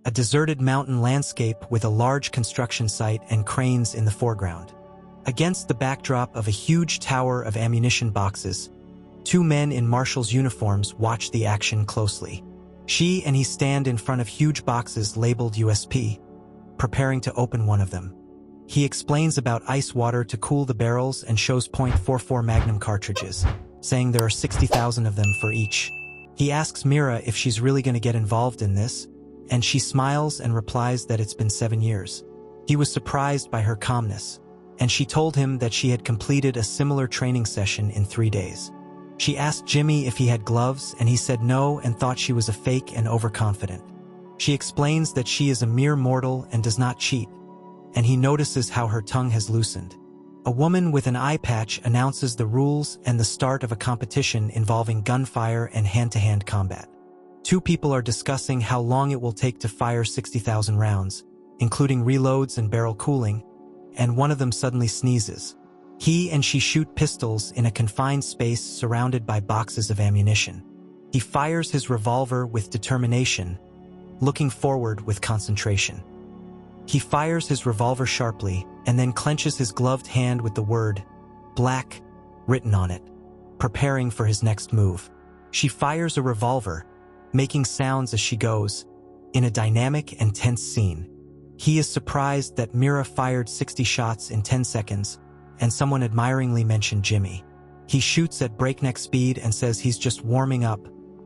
a deserted mountain landscape with a large construction site and cranes in the foreground. Against the backdrop of a huge tower of ammunition boxes, two men in marshals' uniforms watch the action closely. She and he stand in front of huge boxes labeled USP, preparing to open one of them. He explains about ice water to cool the barrels and shows .44 Magnum cartridges, saying there are 60,000 of them for each. He asks Mira if she's really going to get involved in this, and she smiles and replies that it's been 7 years. He was surprised by her calmness, and she told him that she had completed a similar training session in 3 days. She asked Jimmy if he had gloves, and he said no and thought she was a fake and overconfident. She explains that she is a mere mortal and does not cheat, and he notices how her tongue has loosened. A woman with an eye patch announces the rules and the start of a competition involving gunfire and hand-to-hand combat. Two people are discussing how long it will take to fire 60,000 rounds, including reloads and barrel cooling, and one of them suddenly sneezes. He and she shoot pistols in a confined space surrounded by boxes of ammunition. He fires his revolver with determination, looking forward with concentration. He fires his revolver sharply and then clenches his gloved hand with the word "black" written on it, preparing for his next move. She fires a revolver, making sounds as she goes, in a dynamic and tense scene. He is surprised that Mira fired 60 shots in 10 seconds, and someone admiringly mentioned Jimmy. He shoots at breakneck speed and says he's just warming up,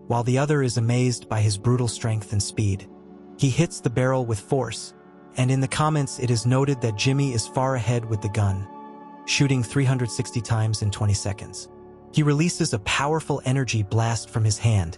while the other is amazed by his brutal strength and speed. He hits the barrel with force, and in the comments it is noted that Jimmy is far ahead with the gun, shooting 360 times in 20 seconds. He releases a powerful energy blast from his hand,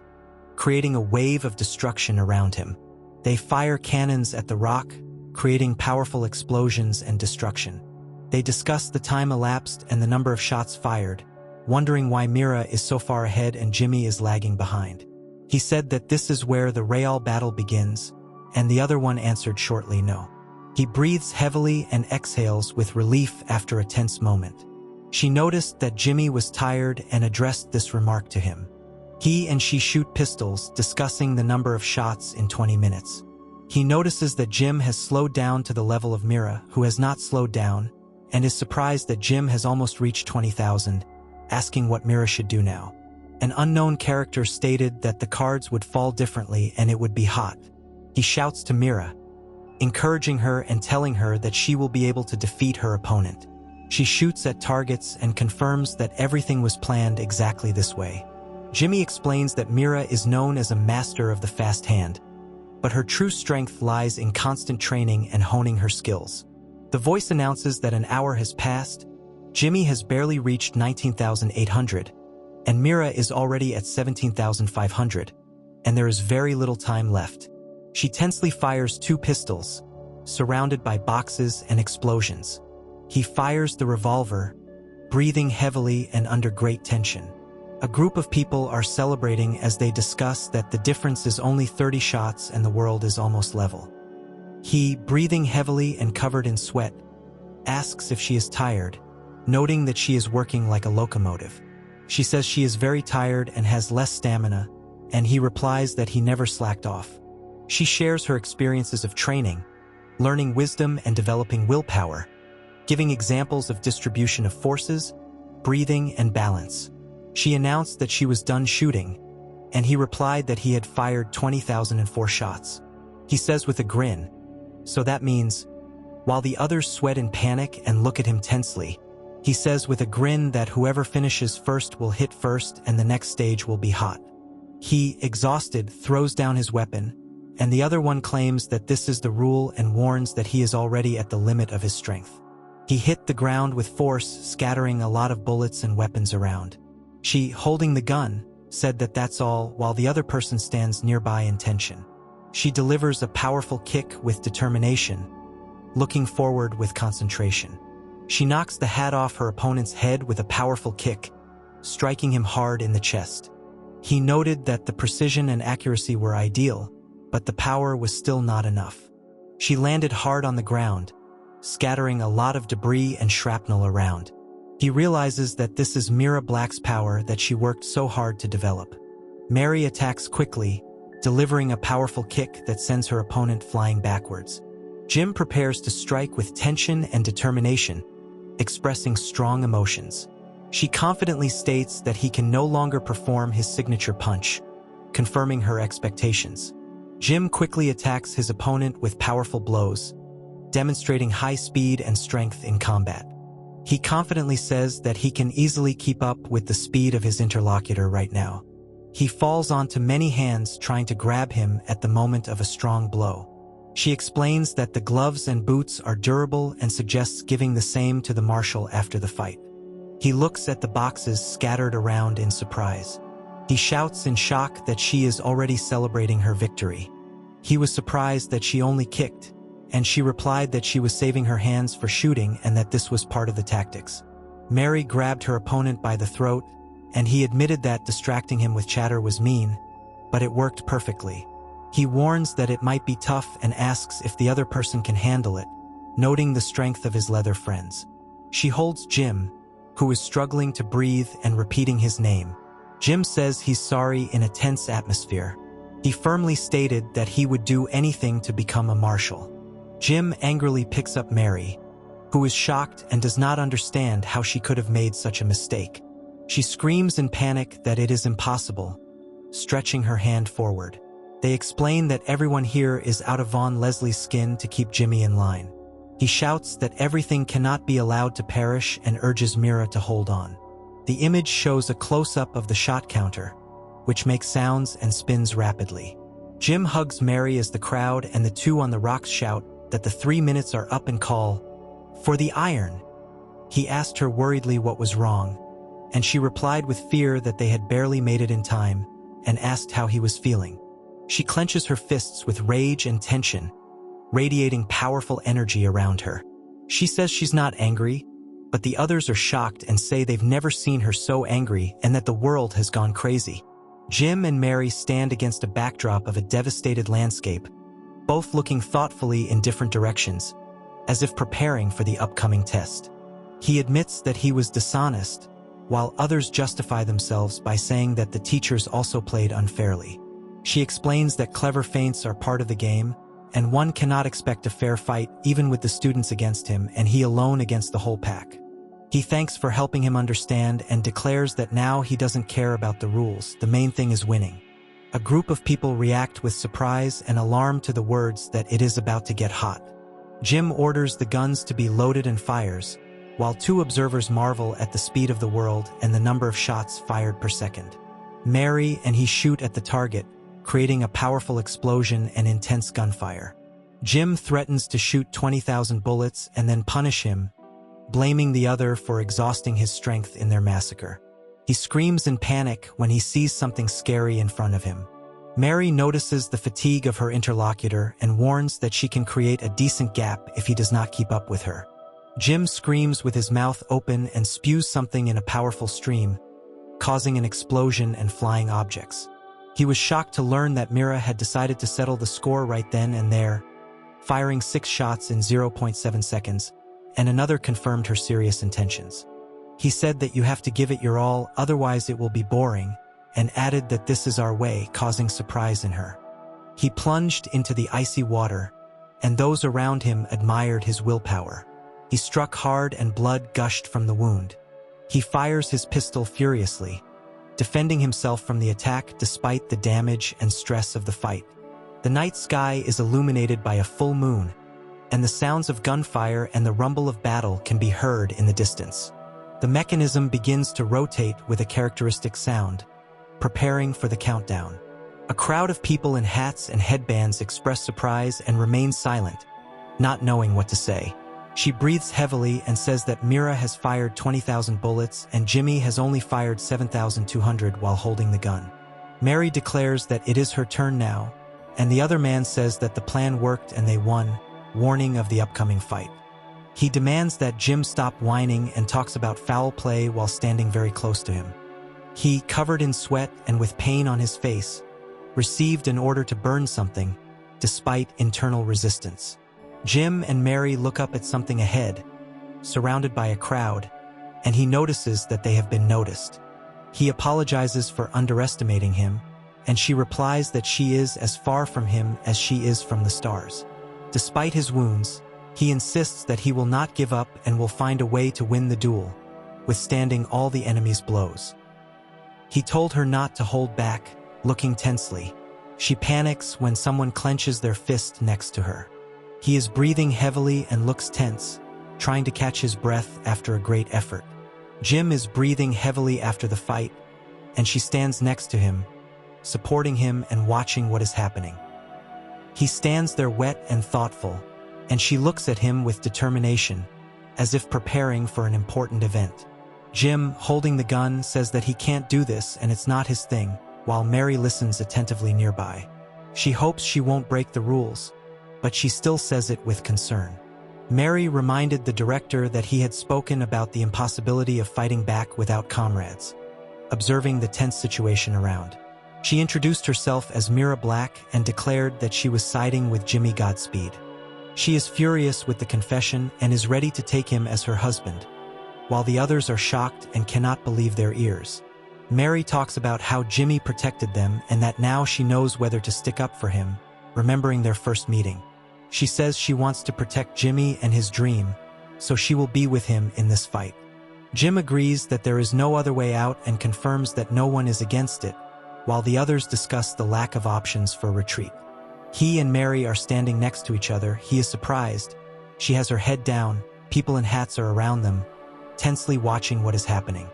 creating a wave of destruction around him. They fire cannons at the rock, creating powerful explosions and destruction. They discuss the time elapsed and the number of shots fired, wondering why Mira is so far ahead and Jimmy is lagging behind. He said that this is where the real battle begins, and the other one answered shortly no. He breathes heavily and exhales with relief after a tense moment. She noticed that Jimmy was tired and addressed this remark to him. He and she shoot pistols, discussing the number of shots in 20 minutes. He notices that Jim has slowed down to the level of Mira, who has not slowed down, and is surprised that Jim has almost reached 20,000, asking what Mira should do now. An unknown character stated that the cards would fall differently and it would be hot. He shouts to Mira, encouraging her and telling her that she will be able to defeat her opponent. She shoots at targets and confirms that everything was planned exactly this way. Jimmy explains that Mira is known as a master of the fast hand, but her true strength lies in constant training and honing her skills. The voice announces that an hour has passed, Jimmy has barely reached 19,800, and Mira is already at 17,500, and there is very little time left. She tensely fires 2 pistols, surrounded by boxes and explosions. He fires the revolver, breathing heavily and under great tension. A group of people are celebrating as they discuss that the difference is only 30 shots and the world is almost level. He, breathing heavily and covered in sweat, asks if she is tired, noting that she is working like a locomotive. She says she is very tired and has less stamina, and he replies that he never slacked off. She shares her experiences of training, learning wisdom and developing willpower, giving examples of distribution of forces, breathing, and balance. She announced that she was done shooting, and he replied that he had fired 20,004 shots. He says with a grin, "So that means," while the others sweat in panic and look at him tensely, he says with a grin that whoever finishes first will hit first and the next stage will be hot. He, exhausted, throws down his weapon, and the other one claims that this is the rule and warns that he is already at the limit of his strength. He hit the ground with force, scattering a lot of bullets and weapons around. She, holding the gun, said that that's all, while the other person stands nearby in tension. She delivers a powerful kick with determination, looking forward with concentration. She knocks the hat off her opponent's head with a powerful kick, striking him hard in the chest. He noted that the precision and accuracy were ideal, but the power was still not enough. She landed hard on the ground, scattering a lot of debris and shrapnel around. He realizes that this is Mira Black's power that she worked so hard to develop. Mary attacks quickly, delivering a powerful kick that sends her opponent flying backwards. Jim prepares to strike with tension and determination, expressing strong emotions. She confidently states that he can no longer perform his signature punch, confirming her expectations. Jim quickly attacks his opponent with powerful blows, demonstrating high speed and strength in combat. He confidently says that he can easily keep up with the speed of his interlocutor right now. He falls onto many hands trying to grab him at the moment of a strong blow. She explains that the gloves and boots are durable and suggests giving the same to the marshal after the fight. He looks at the boxes scattered around in surprise. He shouts in shock that she is already celebrating her victory. He was surprised that she only kicked, and she replied that she was saving her hands for shooting and that this was part of the tactics. Mary grabbed her opponent by the throat, and he admitted that distracting him with chatter was mean, but it worked perfectly. He warns that it might be tough and asks if the other person can handle it, noting the strength of his leather friends. She holds Jim, who is struggling to breathe and repeating his name. Jim says he's sorry in a tense atmosphere. He firmly stated that he would do anything to become a marshal. Jim angrily picks up Mary, who is shocked and does not understand how she could have made such a mistake. She screams in panic that it is impossible, stretching her hand forward. They explain that everyone here is out of Von Leslie's skin to keep Jimmy in line. He shouts that everything cannot be allowed to perish and urges Mira to hold on. The image shows a close-up of the shot counter, which makes sounds and spins rapidly. Jim hugs Mary as the crowd and the two on the rocks shout that the 3 minutes are up and call for the iron. He asked her worriedly what was wrong, and she replied with fear that they had barely made it in time and asked how he was feeling. She clenches her fists with rage and tension, radiating powerful energy around her. She says she's not angry, but the others are shocked and say they've never seen her so angry and that the world has gone crazy. Jim and Mary stand against a backdrop of a devastated landscape, both looking thoughtfully in different directions, as if preparing for the upcoming test. He admits that he was dishonest, while others justify themselves by saying that the teachers also played unfairly. She explains that clever feints are part of the game, and one cannot expect a fair fight even with the students against him and he alone against the whole pack. He thanks for helping him understand and declares that now he doesn't care about the rules, the main thing is winning. A group of people react with surprise and alarm to the words that it is about to get hot. Jim orders the guns to be loaded and fires, while two observers marvel at the speed of the world and the number of shots fired per second. Mary and he shoot at the target, creating a powerful explosion and intense gunfire. Jim threatens to shoot 20,000 bullets and then punish him, blaming the other for exhausting his strength in their massacre. He screams in panic when he sees something scary in front of him. Mary notices the fatigue of her interlocutor and warns that she can create a decent gap if he does not keep up with her. Jim screams with his mouth open and spews something in a powerful stream, causing an explosion and flying objects. He was shocked to learn that Mira had decided to settle the score right then and there, firing 6 shots in 0.7 seconds, and another confirmed her serious intentions. He said that you have to give it your all, otherwise it will be boring, and added that this is our way, causing surprise in her. He plunged into the icy water, and those around him admired his willpower. He struck hard and blood gushed from the wound. He fires his pistol furiously, defending himself from the attack despite the damage and stress of the fight. The night sky is illuminated by a full moon, and the sounds of gunfire and the rumble of battle can be heard in the distance. The mechanism begins to rotate with a characteristic sound, preparing for the countdown. A crowd of people in hats and headbands express surprise and remain silent, not knowing what to say. She breathes heavily and says that Mira has fired 20,000 bullets and Jimmy has only fired 7,200 while holding the gun. Mary declares that it is her turn now, and the other man says that the plan worked and they won, warning of the upcoming fight. He demands that Jim stop whining and talks about foul play while standing very close to him. He, covered in sweat and with pain on his face, received an order to burn something, despite internal resistance. Jim and Mary look up at something ahead, surrounded by a crowd, and he notices that they have been noticed. He apologizes for underestimating him and she replies that she is as far from him as she is from the stars. Despite his wounds, he insists that he will not give up and will find a way to win the duel, withstanding all the enemy's blows. He told her not to hold back, looking tensely. She panics when someone clenches their fist next to her. He is breathing heavily and looks tense, trying to catch his breath after a great effort. Jim is breathing heavily after the fight, and she stands next to him, supporting him and watching what is happening. He stands there wet and thoughtful, and she looks at him with determination, as if preparing for an important event. Jim, holding the gun, says that he can't do this and it's not his thing, while Mary listens attentively nearby. She hopes she won't break the rules, but she still says it with concern. Mary reminded the director that he had spoken about the impossibility of fighting back without comrades, observing the tense situation around. She introduced herself as Mira Black and declared that she was siding with Jimmy Godspeed. She is furious with the confession and is ready to take him as her husband, while the others are shocked and cannot believe their ears. Mary talks about how Jimmy protected them and that now she knows whether to stick up for him, remembering their first meeting. She says she wants to protect Jimmy and his dream, so she will be with him in this fight. Jim agrees that there is no other way out and confirms that no one is against it, while the others discuss the lack of options for retreat. He and Mary are standing next to each other. He is surprised. She has her head down, people in hats are around them, tensely watching what is happening.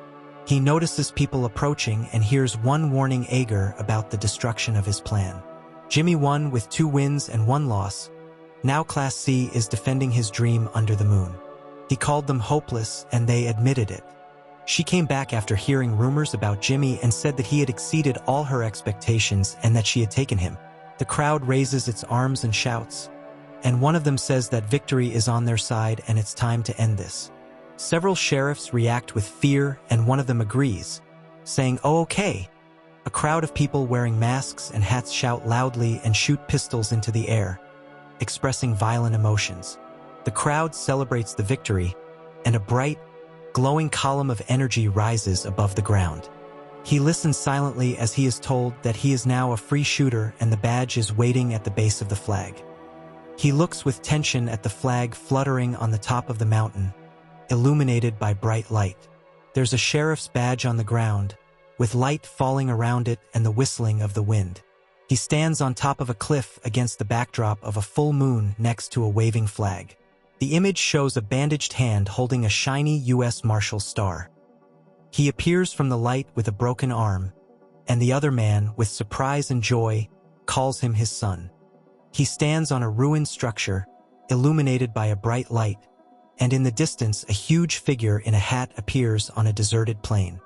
He notices people approaching and hears one warning Ager about the destruction of his plan. Jimmy won with 2 wins and 1 loss. Now Class C is defending his dream under the moon. He called them hopeless and they admitted it. She came back after hearing rumors about Jimmy and said that he had exceeded all her expectations and that she had taken him. The crowd raises its arms and shouts, and one of them says that victory is on their side and it's time to end this. Several sheriffs react with fear and one of them agrees, saying, "Oh, okay." A crowd of people wearing masks and hats shout loudly and shoot pistols into the air, expressing violent emotions. The crowd celebrates the victory, and a bright, glowing column of energy rises above the ground. He listens silently as he is told that he is now a free shooter and the badge is waiting at the base of the flag. He looks with tension at the flag fluttering on the top of the mountain, illuminated by bright light. There's a sheriff's badge on the ground, with light falling around it and the whistling of the wind. He stands on top of a cliff against the backdrop of a full moon next to a waving flag. The image shows a bandaged hand holding a shiny U.S. Marshal star. He appears from the light with a broken arm, and the other man, with surprise and joy, calls him his son. He stands on a ruined structure, illuminated by a bright light, and in the distance a huge figure in a hat appears on a deserted plain.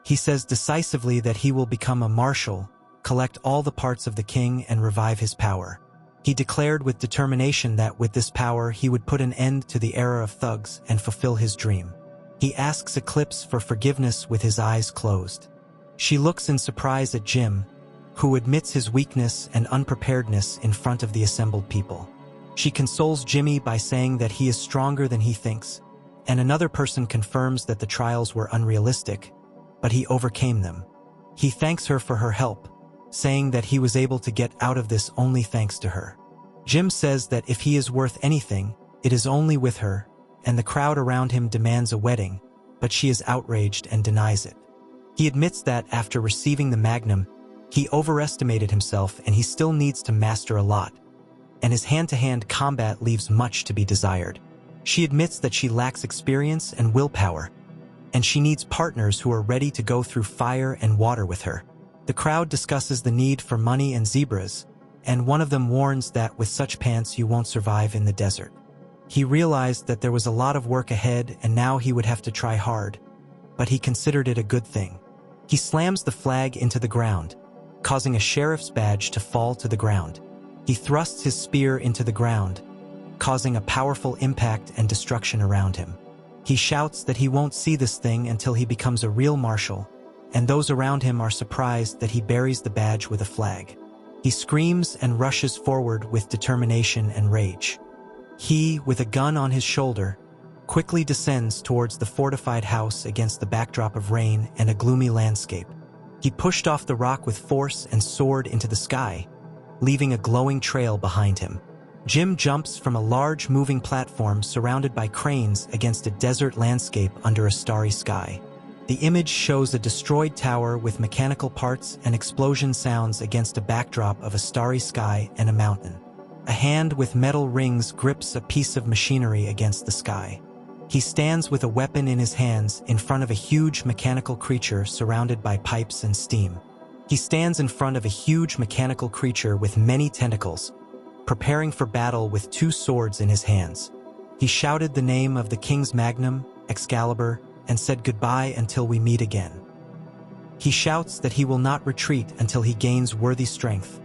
He says decisively that he will become a marshal, collect all the parts of the king and revive his power. He declared with determination that with this power he would put an end to the era of thugs and fulfill his dream. He asks Eclipse for forgiveness with his eyes closed. She looks in surprise at Jim, who admits his weakness and unpreparedness in front of the assembled people. She consoles Jimmy by saying that he is stronger than he thinks, and another person confirms that the trials were unrealistic, but he overcame them. He thanks her for her help, saying that he was able to get out of this only thanks to her. Jim says that if he is worth anything, it is only with her, and the crowd around him demands a wedding, but she is outraged and denies it. He admits that after receiving the Magnum, he overestimated himself and he still needs to master a lot, and his hand-to-hand combat leaves much to be desired. She admits that she lacks experience and willpower, and she needs partners who are ready to go through fire and water with her. The crowd discusses the need for money and zebras, and one of them warns that with such pants you won't survive in the desert. He realized that there was a lot of work ahead and now he would have to try hard, but he considered it a good thing. He slams the flag into the ground, causing a sheriff's badge to fall to the ground. He thrusts his spear into the ground, causing a powerful impact and destruction around him. He shouts that he won't see this thing until he becomes a real marshal, and those around him are surprised that he buries the badge with a flag. He screams and rushes forward with determination and rage. He, with a gun on his shoulder, quickly descends towards the fortified house against the backdrop of rain and a gloomy landscape. He pushed off the rock with force and soared into the sky, leaving a glowing trail behind him. Jim jumps from a large moving platform surrounded by cranes against a desert landscape under a starry sky. The image shows a destroyed tower with mechanical parts and explosion sounds against a backdrop of a starry sky and a mountain. A hand with metal rings grips a piece of machinery against the sky. He stands with a weapon in his hands in front of a huge mechanical creature surrounded by pipes and steam. He stands in front of a huge mechanical creature with many tentacles, preparing for battle with 2 swords in his hands. He shouted the name of the king's magnum, Excalibur, and said goodbye until we meet again. He shouts that he will not retreat until he gains worthy strength,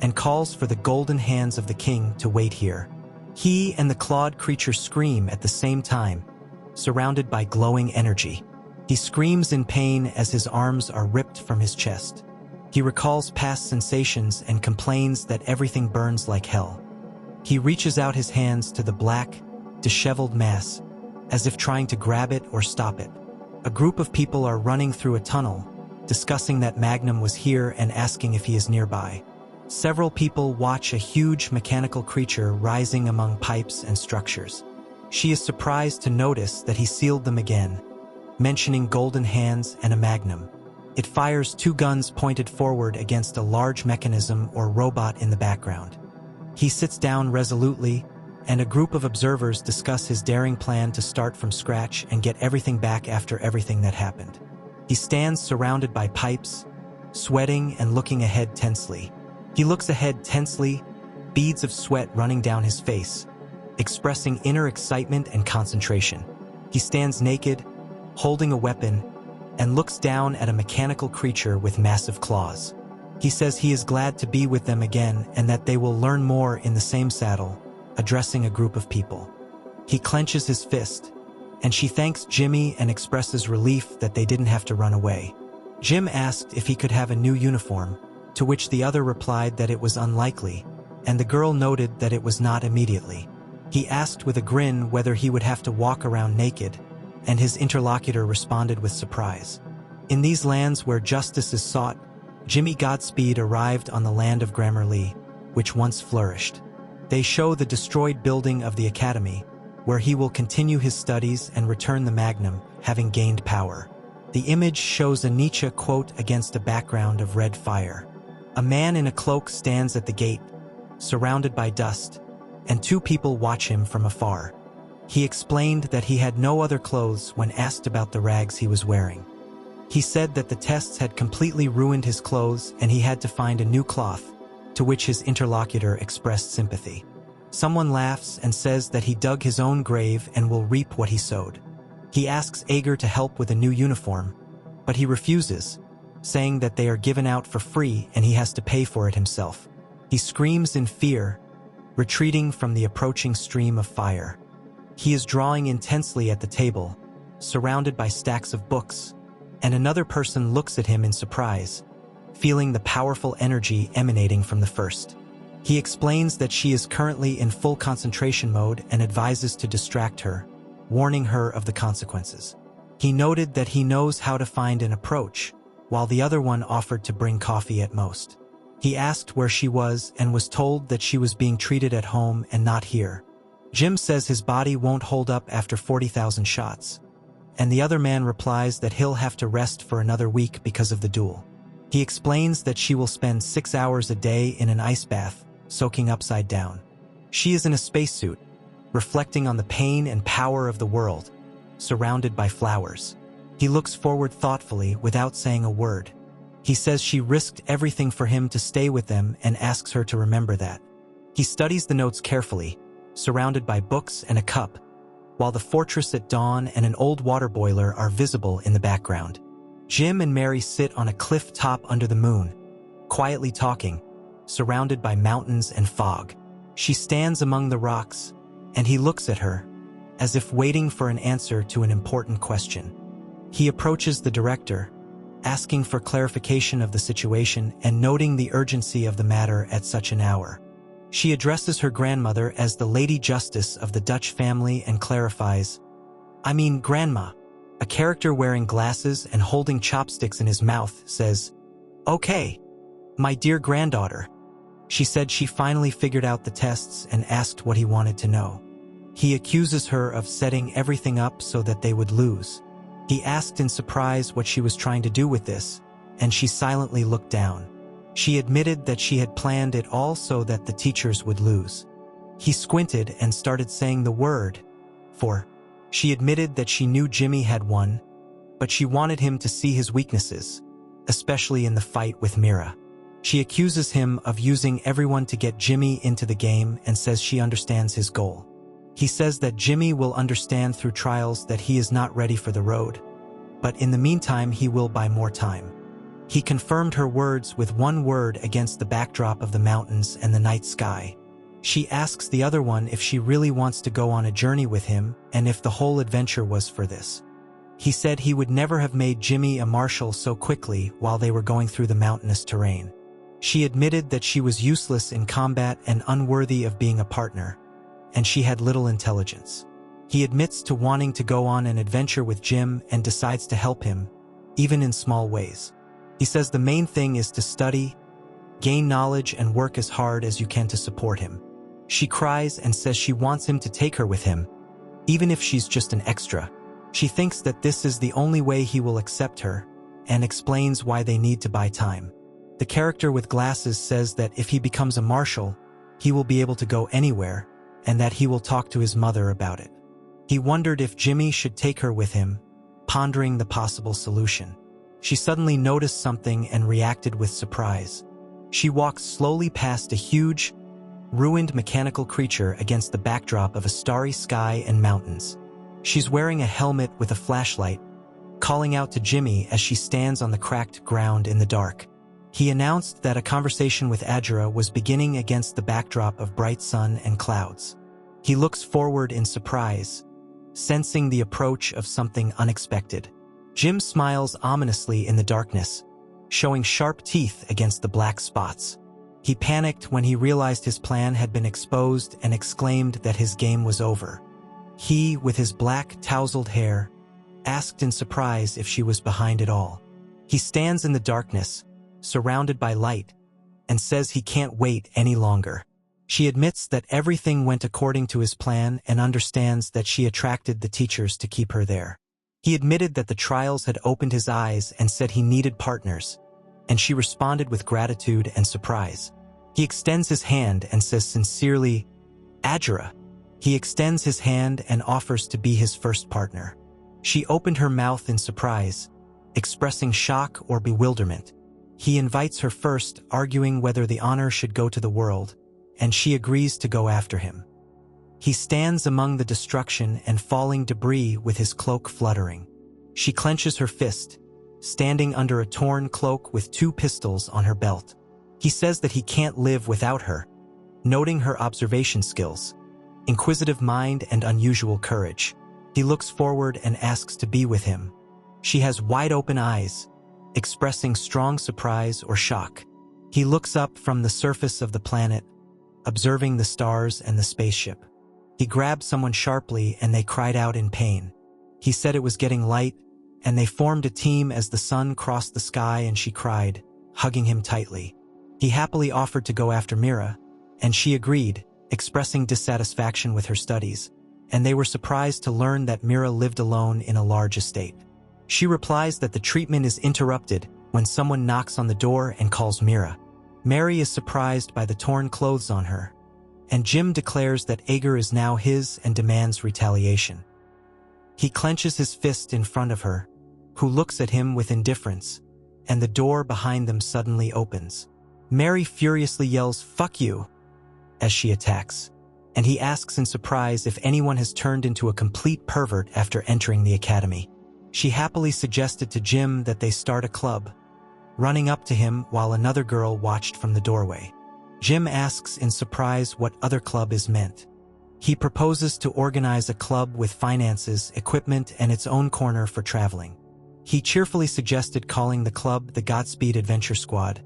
and calls for the golden hands of the king to wait here. He and the clawed creature scream at the same time, surrounded by glowing energy. He screams in pain as his arms are ripped from his chest. He recalls past sensations and complains that everything burns like hell. He reaches out his hands to the black, disheveled mass, as if trying to grab it or stop it. A group of people are running through a tunnel, discussing that Magnum was here and asking if he is nearby. Several people watch a huge mechanical creature rising among pipes and structures. She is surprised to notice that he sealed them again, mentioning golden hands and a magnum. It fires 2 guns pointed forward against a large mechanism or robot in the background. He sits down resolutely, and a group of observers discuss his daring plan to start from scratch and get everything back after everything that happened. He stands surrounded by pipes, sweating and looking ahead tensely. He looks ahead tensely, beads of sweat running down his face, expressing inner excitement and concentration. He stands naked, holding a weapon, and looks down at a mechanical creature with massive claws. He says he is glad to be with them again and that they will learn more in the same saddle, addressing a group of people. He clenches his fist, and she thanks Jimmy and expresses relief that they didn't have to run away. Jim asked if he could have a new uniform, to which the other replied that it was unlikely, and the girl noted that it was not immediately. He asked with a grin whether he would have to walk around naked, and his interlocutor responded with surprise. In these lands where justice is sought, Jimmy Godspeed arrived on the land of Grammarly, which once flourished. They show the destroyed building of the academy, where he will continue his studies and return the magnum, having gained power. The image shows a Nietzsche quote against a background of red fire. A man in a cloak stands at the gate, surrounded by dust, and 2 people watch him from afar. He explained that he had no other clothes when asked about the rags he was wearing. He said that the tests had completely ruined his clothes and he had to find a new cloth, to which his interlocutor expressed sympathy. Someone laughs and says that he dug his own grave and will reap what he sowed. He asks Ager to help with a new uniform, but he refuses, saying that they are given out for free and he has to pay for it himself. He screams in fear, retreating from the approaching stream of fire. He is drawing intensely at the table, surrounded by stacks of books, and another person looks at him in surprise, feeling the powerful energy emanating from the first. He explains that she is currently in full concentration mode and advises to distract her, warning her of the consequences. He noted that he knows how to find an approach, while the other one offered to bring coffee at most. He asked where she was and was told that she was being treated at home and not here. Jim says his body won't hold up after 40,000 shots, and the other man replies that he'll have to rest for another week because of the duel. He explains that she will spend 6 hours a day in an ice bath, soaking upside down. She is in a spacesuit, reflecting on the pain and power of the world, surrounded by flowers. He looks forward thoughtfully without saying a word. He says she risked everything for him to stay with them and asks her to remember that. He studies the notes carefully, surrounded by books and a cup, while the fortress at dawn and an old water boiler are visible in the background. Jim and Mary sit on a cliff top under the moon, quietly talking, surrounded by mountains and fog. She stands among the rocks, and he looks at her, as if waiting for an answer to an important question. He approaches the director, asking for clarification of the situation and noting the urgency of the matter at such an hour. She addresses her grandmother as the Lady Justice of the Dutch family and clarifies, "I mean, Grandma." A character wearing glasses and holding chopsticks in his mouth says, "Okay, my dear granddaughter." She said she finally figured out the tests and asked what he wanted to know. He accuses her of setting everything up so that they would lose. He asked in surprise what she was trying to do with this, and she silently looked down. She admitted that she had planned it all so that the teachers would lose. He squinted and started saying the word for. She admitted that she knew Jimmy had won, but she wanted him to see his weaknesses, especially in the fight with Mira. She accuses him of using everyone to get Jimmy into the game and says she understands his goal. He says that Jimmy will understand through trials that he is not ready for the road, but in the meantime he will buy more time. He confirmed her words with one word against the backdrop of the mountains and the night sky. She asks the other one if she really wants to go on a journey with him and if the whole adventure was for this. He said he would never have made Jimmy a marshal so quickly while they were going through the mountainous terrain. She admitted that she was useless in combat and unworthy of being a partner, and she had little intelligence. He admits to wanting to go on an adventure with Jim and decides to help him, even in small ways. He says the main thing is to study, gain knowledge, and work as hard as you can to support him. She cries and says she wants him to take her with him, even if she's just an extra. She thinks that this is the only way he will accept her, and explains why they need to buy time. The character with glasses says that if he becomes a marshal, he will be able to go anywhere, and that he will talk to his mother about it. He wondered if Jimmy should take her with him, pondering the possible solution. She suddenly noticed something and reacted with surprise. She walks slowly past a huge, ruined mechanical creature against the backdrop of a starry sky and mountains. She's wearing a helmet with a flashlight, calling out to Jimmy as she stands on the cracked ground in the dark. He announced that a conversation with Adjura was beginning against the backdrop of bright sun and clouds. He looks forward in surprise, sensing the approach of something unexpected. Jim smiles ominously in the darkness, showing sharp teeth against the black spots. He panicked when he realized his plan had been exposed and exclaimed that his game was over. He, with his black, tousled hair, asked in surprise if she was behind it all. He stands in the darkness, surrounded by light, and says he can't wait any longer. She admits that everything went according to his plan and understands that she attracted the teachers to keep her there. He admitted that the trials had opened his eyes and said he needed partners, and she responded with gratitude and surprise. He extends his hand and says sincerely, "Adjura." He extends his hand and offers to be his first partner. She opened her mouth in surprise, expressing shock or bewilderment. He invites her first, arguing whether the honor should go to the world, and she agrees to go after him. He stands among the destruction and falling debris with his cloak fluttering. She clenches her fist, standing under a torn cloak with 2 pistols on her belt. He says that he can't live without her, noting her observation skills, inquisitive mind, and unusual courage. He looks forward and asks to be with him. She has wide-open eyes, expressing strong surprise or shock. He looks up from the surface of the planet, observing the stars and the spaceship. He grabbed someone sharply and they cried out in pain. He said it was getting light, and they formed a team as the sun crossed the sky and she cried, hugging him tightly. He happily offered to go after Mira, and she agreed, expressing dissatisfaction with her studies, and they were surprised to learn that Mira lived alone in a large estate. She replies that the treatment is interrupted when someone knocks on the door and calls Mira. Mary is surprised by the torn clothes on her, and Jim declares that Ager is now his and demands retaliation. He clenches his fist in front of her, who looks at him with indifference, and the door behind them suddenly opens. Mary furiously yells, "Fuck you," as she attacks, and he asks in surprise if anyone has turned into a complete pervert after entering the academy. She happily suggested to Jim that they start a club, running up to him while another girl watched from the doorway. Jim asks in surprise what other club is meant. He proposes to organize a club with finances, equipment, and its own corner for traveling. He cheerfully suggested calling the club the Godspeed Adventure Squad,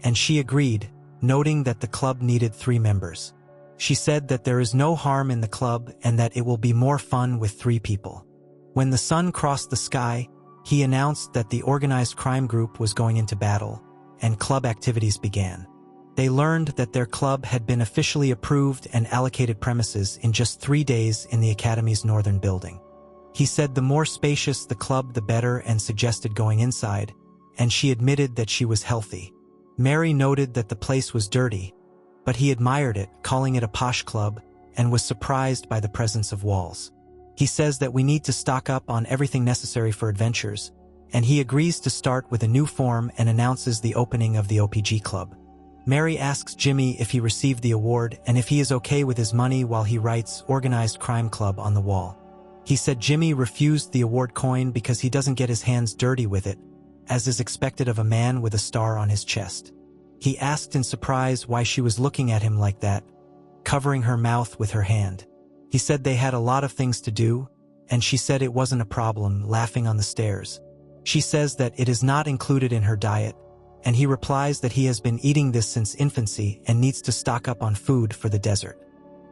and she agreed, noting that the club needed 3 members. She said that there is no harm in the club and that it will be more fun with 3 people. When the sun crossed the sky, he announced that the organized crime group was going into battle, and club activities began. They learned that their club had been officially approved and allocated premises in just 3 days in the Academy's northern building. He said the more spacious the club the better and suggested going inside, and she admitted that she was healthy. Mary noted that the place was dirty, but he admired it, calling it a posh club, and was surprised by the presence of walls. He says that we need to stock up on everything necessary for adventures, and he agrees to start with a new form and announces the opening of the OPG club. Mary asks Jimmy if he received the award and if he is okay with his money while he writes Organized Crime Club on the wall. He said Jimmy refused the award coin because he doesn't get his hands dirty with it, as is expected of a man with a star on his chest. He asked in surprise why she was looking at him like that, covering her mouth with her hand. He said they had a lot of things to do, and she said it wasn't a problem, laughing on the stairs. She says that it is not included in her diet, and he replies that he has been eating this since infancy and needs to stock up on food for the desert.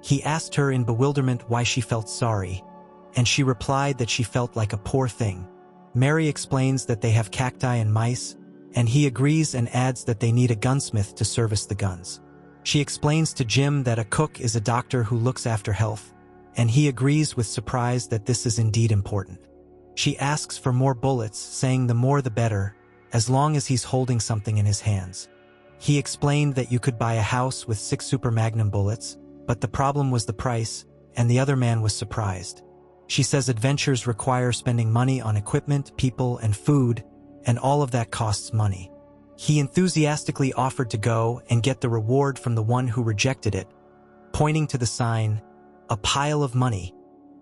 He asked her in bewilderment why she felt sorry, and she replied that she felt like a poor thing. Mary explains that they have cacti and mice, and he agrees and adds that they need a gunsmith to service the guns. She explains to Jim that a cook is a doctor who looks after health, and he agrees with surprise that this is indeed important. She asks for more bullets, saying the more the better, as long as he's holding something in his hands. He explained that you could buy a house with 6 Super Magnum bullets, but the problem was the price, and the other man was surprised. She says adventures require spending money on equipment, people, and food, and all of that costs money. He enthusiastically offered to go and get the reward from the one who rejected it, pointing to the sign, a pile of money.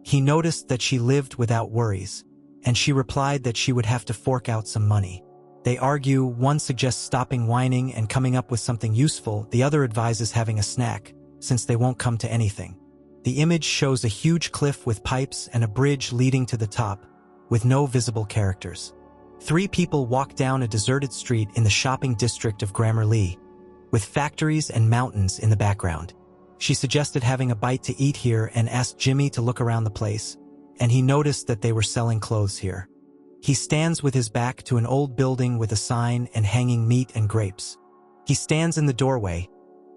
He noticed that she lived without worries, and she replied that she would have to fork out some money. They argue, one suggests stopping whining and coming up with something useful, the other advises having a snack, since they won't come to anything. The image shows a huge cliff with pipes and a bridge leading to the top, with no visible characters. 3 people walk down a deserted street in the shopping district of Grammarly, with factories and mountains in the background. She suggested having a bite to eat here and asked Jimmy to look around the place, and he noticed that they were selling clothes here. He stands with his back to an old building with a sign and hanging meat and grapes. He stands in the doorway,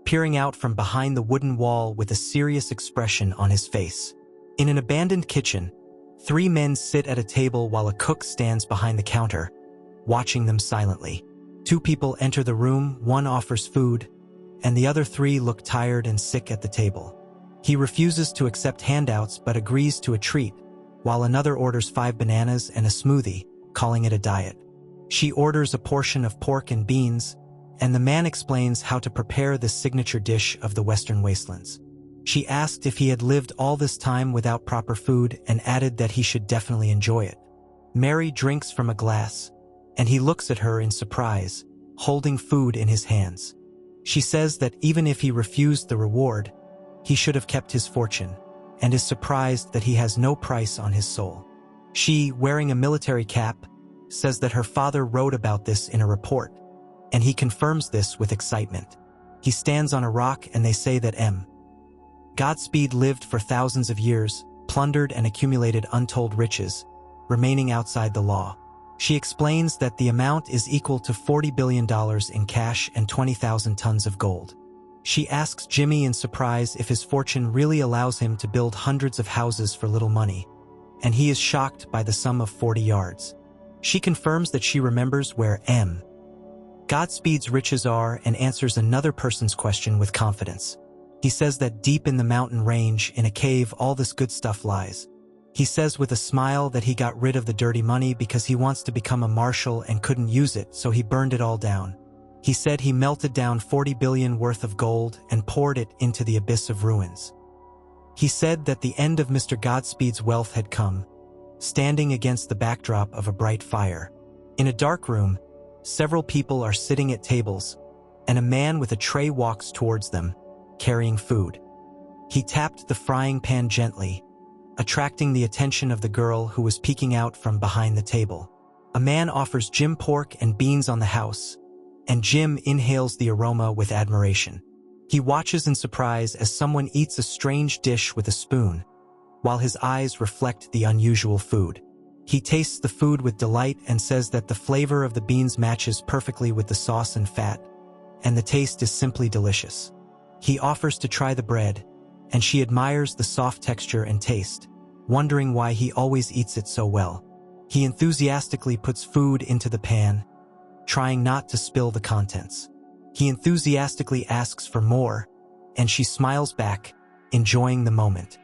peering out from behind the wooden wall with a serious expression on his face. In an abandoned kitchen, 3 men sit at a table while a cook stands behind the counter, watching them silently. 2 people enter the room, one offers food, and the other 3 look tired and sick at the table. He refuses to accept handouts but agrees to a treat, while another orders 5 bananas and a smoothie, calling it a diet. She orders a portion of pork and beans, and the man explains how to prepare this signature dish of the Western wastelands. She asked if he had lived all this time without proper food and added that he should definitely enjoy it. Mary drinks from a glass, and he looks at her in surprise, holding food in his hands. She says that even if he refused the reward, he should have kept his fortune, and is surprised that he has no price on his soul. She, wearing a military cap, says that her father wrote about this in a report, and he confirms this with excitement. He stands on a rock and they say that Godspeed lived for thousands of years, plundered and accumulated untold riches, remaining outside the law. She explains that the amount is equal to $40 billion in cash and 20,000 tons of gold. She asks Jimmy in surprise if his fortune really allows him to build hundreds of houses for little money, and he is shocked by the sum of 40 yards. She confirms that she remembers where Godspeed's riches are and answers another person's question with confidence. He says that deep in the mountain range, in a cave, all this good stuff lies. He says with a smile that he got rid of the dirty money because he wants to become a marshal and couldn't use it, so he burned it all down. He said he melted down 40 billion worth of gold and poured it into the abyss of ruins. He said that the end of Mr. Godspeed's wealth had come, standing against the backdrop of a bright fire. In a dark room, several people are sitting at tables, and a man with a tray walks towards them, carrying food. He tapped the frying pan gently, attracting the attention of the girl who was peeking out from behind the table. A man offers Jim pork and beans on the house, and Jim inhales the aroma with admiration. He watches in surprise as someone eats a strange dish with a spoon, while his eyes reflect the unusual food. He tastes the food with delight and says that the flavor of the beans matches perfectly with the sauce and fat, and the taste is simply delicious. He offers to try the bread, and she admires the soft texture and taste, wondering why he always eats it so well. He enthusiastically puts food into the pan, trying not to spill the contents. He enthusiastically asks for more, and she smiles back, enjoying the moment.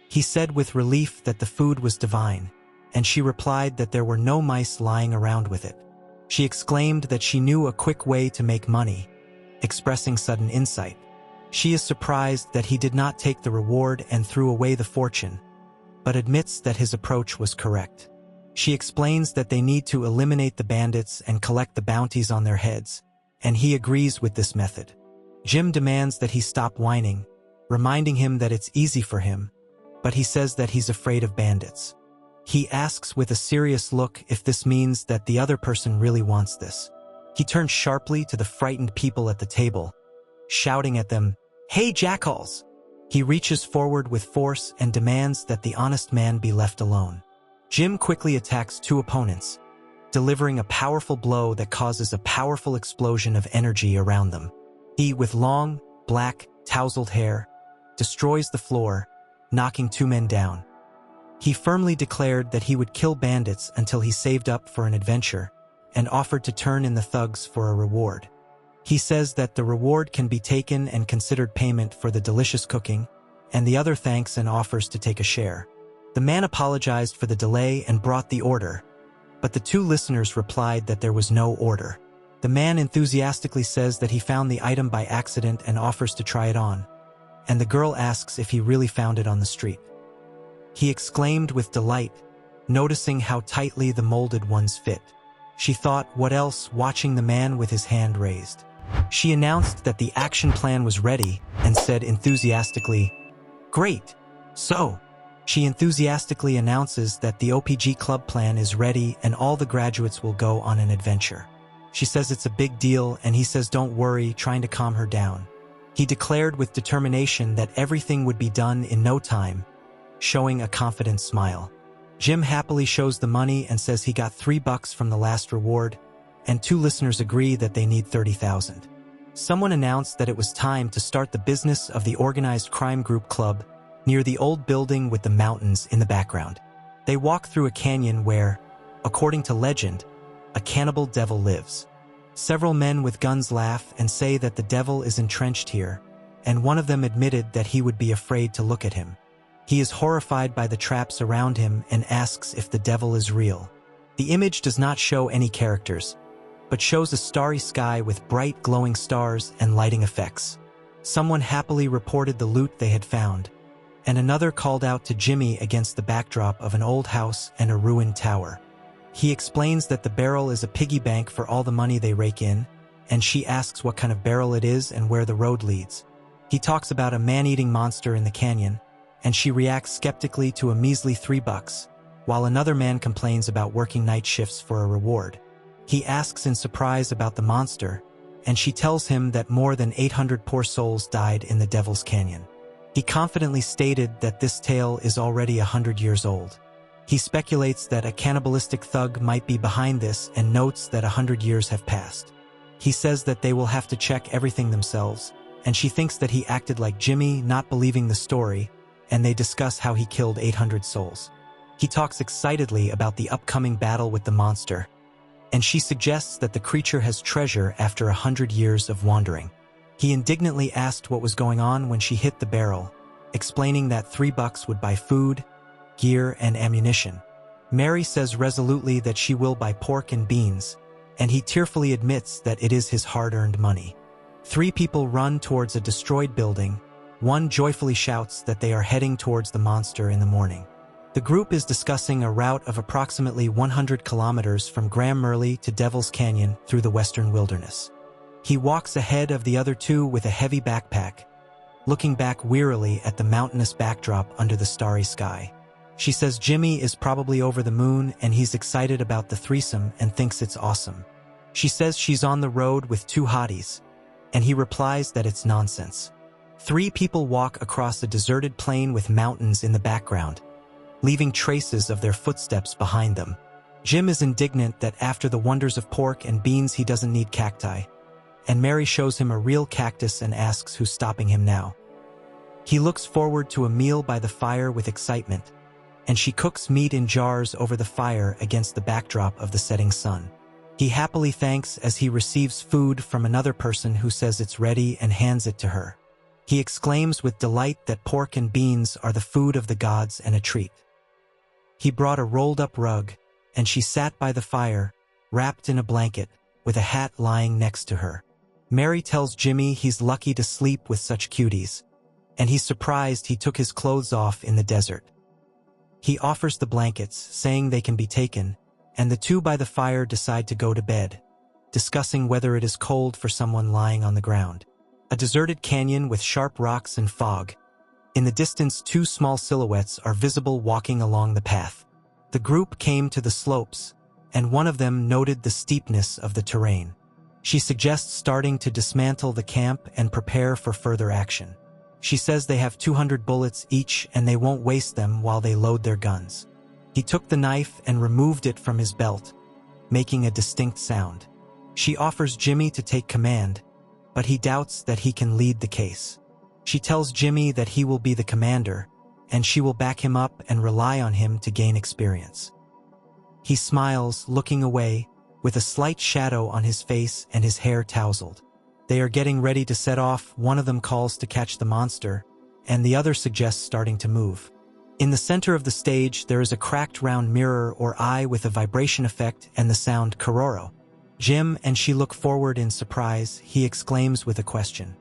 He said with relief that the food was divine, and she replied that there were no mice lying around with it. She exclaimed that she knew a quick way to make money, expressing sudden insight. She is surprised that he did not take the reward and threw away the fortune, but admits that his approach was correct. She explains that they need to eliminate the bandits and collect the bounties on their heads, and he agrees with this method. Jim demands that he stop whining, reminding him that it's easy for him, but he says that he's afraid of bandits. He asks with a serious look if this means that the other person really wants this. He turns sharply to the frightened people at the table, shouting at them, "Hey, jackals!" He reaches forward with force and demands that the honest man be left alone. Jim quickly attacks two opponents, delivering a powerful blow that causes a powerful explosion of energy around them. He, with long, black, tousled hair, destroys the floor, knocking two men down. He firmly declared that he would kill bandits until he saved up for an adventure, and offered to turn in the thugs for a reward. He says that the reward can be taken and considered payment for the delicious cooking, and the other thanks and offers to take a share. The man apologized for the delay and brought the order, but the two listeners replied that there was no order. The man enthusiastically says that he found the item by accident and offers to try it on, and the girl asks if he really found it on the street. He exclaimed with delight, noticing how tightly the molded ones fit. She thought, what else, watching the man with his hand raised. She announced that the action plan was ready and said enthusiastically, "Great! So," she enthusiastically announces that the OPG club plan is ready and all the graduates will go on an adventure. She says it's a big deal and he says don't worry, trying to calm her down. He declared with determination that everything would be done in no time, showing a confident smile. Jim happily shows the money and says he got $3 from the last reward, and two listeners agree that they need 30,000. Someone announced that it was time to start the business of the organized crime group club near the old building with the mountains in the background. They walk through a canyon where, according to legend, a cannibal devil lives. Several men with guns laugh and say that the devil is entrenched here, and one of them admitted that he would be afraid to look at him. He is horrified by the traps around him and asks if the devil is real. The image does not show any characters, but shows a starry sky with bright glowing stars and lighting effects. Someone happily reported the loot they had found, and another called out to Jimmy against the backdrop of an old house and a ruined tower. He explains that the barrel is a piggy bank for all the money they rake in, and she asks what kind of barrel it is and where the road leads. He talks about a man-eating monster in the canyon, and she reacts skeptically to a measly $3, while another man complains about working night shifts for a reward. He asks in surprise about the monster, and she tells him that more than 800 poor souls died in the Devil's Canyon. He confidently stated that this tale is already 100 years old. He speculates that a cannibalistic thug might be behind this and notes that 100 years have passed. He says that they will have to check everything themselves, and she thinks that he acted like Jimmy, not believing the story, and they discuss how he killed 800 souls. He talks excitedly about the upcoming battle with the monster, and she suggests that the creature has treasure after 100 years of wandering. He indignantly asked what was going on when she hit the barrel, explaining that $3 would buy food, gear, and ammunition. Mary says resolutely that she will buy pork and beans, and he tearfully admits that it is his hard-earned money. Three people run towards a destroyed building. One joyfully shouts that they are heading towards the monster in the morning. The group is discussing a route of approximately 100 kilometers from Graham Merley to Devil's Canyon through the western wilderness. He walks ahead of the other two with a heavy backpack, looking back wearily at the mountainous backdrop under the starry sky. She says Jimmy is probably over the moon and he's excited about the threesome and thinks it's awesome. She says she's on the road with two hotties, and he replies that it's nonsense. Three people walk across a deserted plain with mountains in the background. leaving traces of their footsteps behind them. Jim is indignant that after the wonders of pork and beans he doesn't need cacti, and Mary shows him a real cactus and asks who's stopping him now. He looks forward to a meal by the fire with excitement, and she cooks meat in jars over the fire against the backdrop of the setting sun. He happily thanks as he receives food from another person who says it's ready and hands it to her. He exclaims with delight that pork and beans are the food of the gods and a treat. He brought a rolled-up rug, and she sat by the fire, wrapped in a blanket, with a hat lying next to her. Mary tells Jimmy he's lucky to sleep with such cuties, and he's surprised he took his clothes off in the desert. He offers the blankets, saying they can be taken, and the two by the fire decide to go to bed, discussing whether it is cold for someone lying on the ground. A deserted canyon with sharp rocks and fog. In the distance, two small silhouettes are visible walking along the path. The group came to the slopes, and one of them noted the steepness of the terrain. She suggests starting to dismantle the camp and prepare for further action. She says they have 200 bullets each and they won't waste them while they load their guns. He took the knife and removed it from his belt, making a distinct sound. She offers Jimmy to take command, but he doubts that he can lead the case. She tells Jimmy that he will be the commander, and she will back him up and rely on him to gain experience. He smiles, looking away, with a slight shadow on his face and his hair tousled. They are getting ready to set off. One of them calls to catch the monster, and the other suggests starting to move. In the center of the stage, there is a cracked round mirror or eye with a vibration effect and the sound Kororo. Jim and she look forward in surprise. He exclaims with a question.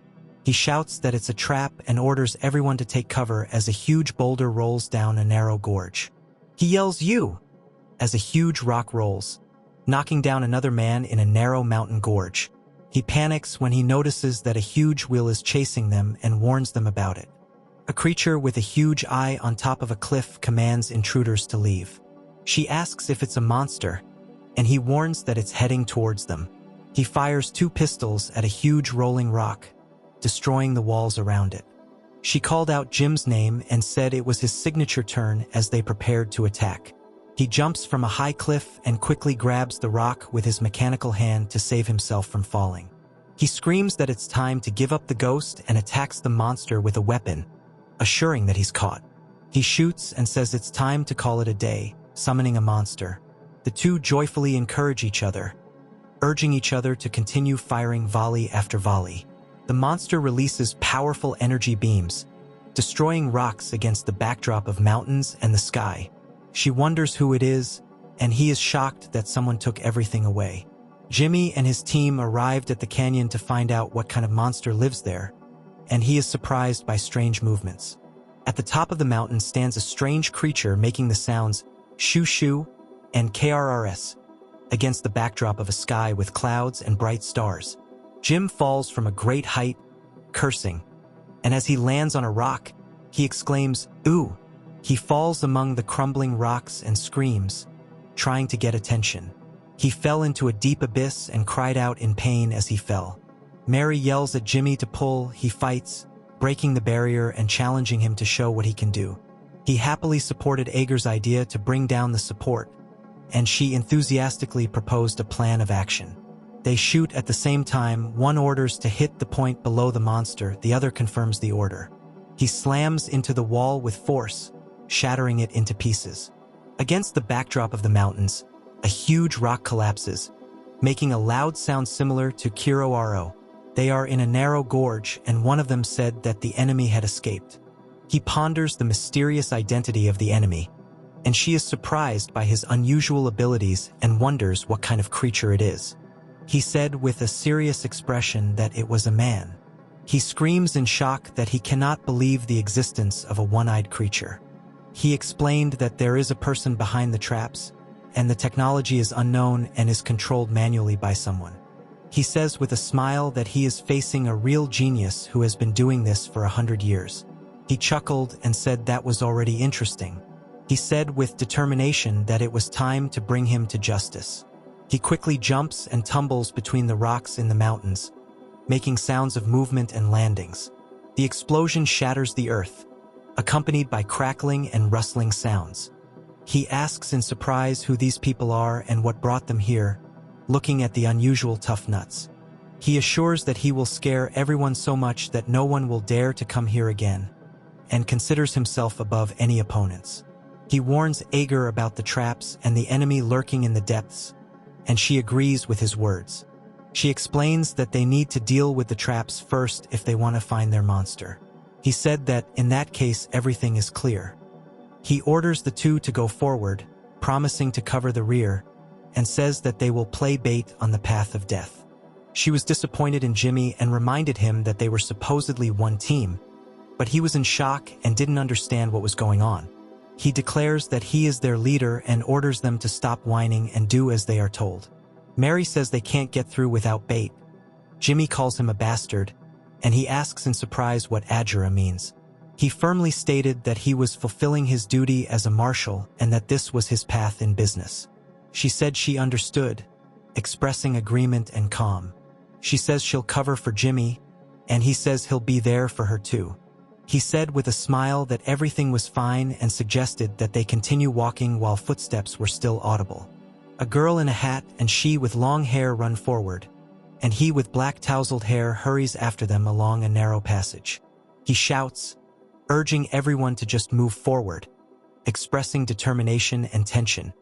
He shouts that it's a trap and orders everyone to take cover as a huge boulder rolls down a narrow gorge. He yells, "You!" as a huge rock rolls, knocking down another man in a narrow mountain gorge. He panics when he notices that a huge wheel is chasing them and warns them about it. A creature with a huge eye on top of a cliff commands intruders to leave. She asks if it's a monster, and he warns that it's heading towards them. He fires 2 pistols at a huge rolling rock, destroying the walls around it. She called out Jim's name and said it was his signature turn as they prepared to attack. He jumps from a high cliff and quickly grabs the rock with his mechanical hand to save himself from falling. He screams that it's time to give up the ghost and attacks the monster with a weapon, assuring that he's caught. He shoots and says it's time to call it a day, summoning a monster. The two joyfully encourage each other, urging each other to continue firing volley after volley. The monster releases powerful energy beams, destroying rocks against the backdrop of mountains and the sky. She wonders who it is, and he is shocked that someone took everything away. Jimmy and his team arrived at the canyon to find out what kind of monster lives there, and he is surprised by strange movements. At the top of the mountain stands a strange creature making the sounds shoo-shoo and krrs against the backdrop of a sky with clouds and bright stars. Jim falls from a great height, cursing, and as he lands on a rock, he exclaims, "Ooh!" He falls among the crumbling rocks and screams, trying to get attention. He fell into a deep abyss and cried out in pain as he fell. Mary yells at Jimmy to pull. He fights, breaking the barrier and challenging him to show what he can do. He happily supported Ager's idea to bring down the support, and she enthusiastically proposed a plan of action. They shoot at the same time. One orders to hit the point below the monster, the other confirms the order. He slams into the wall with force, shattering it into pieces. Against the backdrop of the mountains, a huge rock collapses, making a loud sound similar to Kiroro. They are in a narrow gorge, and one of them said that the enemy had escaped. He ponders the mysterious identity of the enemy, and she is surprised by his unusual abilities and wonders what kind of creature it is. He said with a serious expression that it was a man. He screams in shock that he cannot believe the existence of a one-eyed creature. He explained that there is a person behind the traps, and the technology is unknown and is controlled manually by someone. He says with a smile that he is facing a real genius who has been doing this for 100 years. He chuckled and said that was already interesting. He said with determination that it was time to bring him to justice. He quickly jumps and tumbles between the rocks in the mountains, making sounds of movement and landings. The explosion shatters the earth. accompanied by crackling and rustling sounds. He asks in surprise who these people are and what brought them here, looking at the unusual tough nuts. He assures that he will scare everyone so much that no one will dare to come here again, and considers himself above any opponents. He warns Ager about the traps and the enemy lurking in the depths, and she agrees with his words. She explains that they need to deal with the traps first if they want to find their monster. He said that, in that case, everything is clear. He orders the two to go forward, promising to cover the rear, and says that they will play bait on the path of death. She was disappointed in Jimmy and reminded him that they were supposedly one team, but he was in shock and didn't understand what was going on. He declares that he is their leader and orders them to stop whining and do as they are told. Mary says they can't get through without bait. Jimmy calls him a bastard, and he asks in surprise what Agera means. He firmly stated that he was fulfilling his duty as a marshal and that this was his path in business. She said she understood, expressing agreement and calm. She says she'll cover for Jimmy, and he says he'll be there for her too. He said with a smile that everything was fine and suggested that they continue walking while footsteps were still audible. A girl in a hat and she with long hair run forward, and he with black tousled hair hurries after them along a narrow passage. He shouts, urging everyone to just move forward, expressing determination and tension.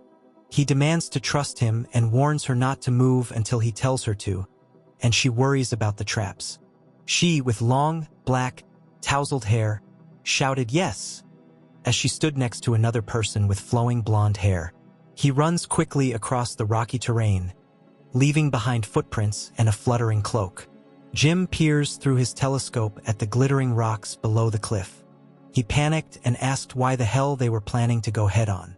He demands to trust him and warns her not to move until he tells her to, and she worries about the traps. She, with long, black, tousled hair, shouted yes, as she stood next to another person with flowing blonde hair. He runs quickly across the rocky terrain, leaving behind footprints and a fluttering cloak. Jim peers through his telescope at the glittering rocks below the cliff. He panicked and asked why the hell they were planning to go head-on.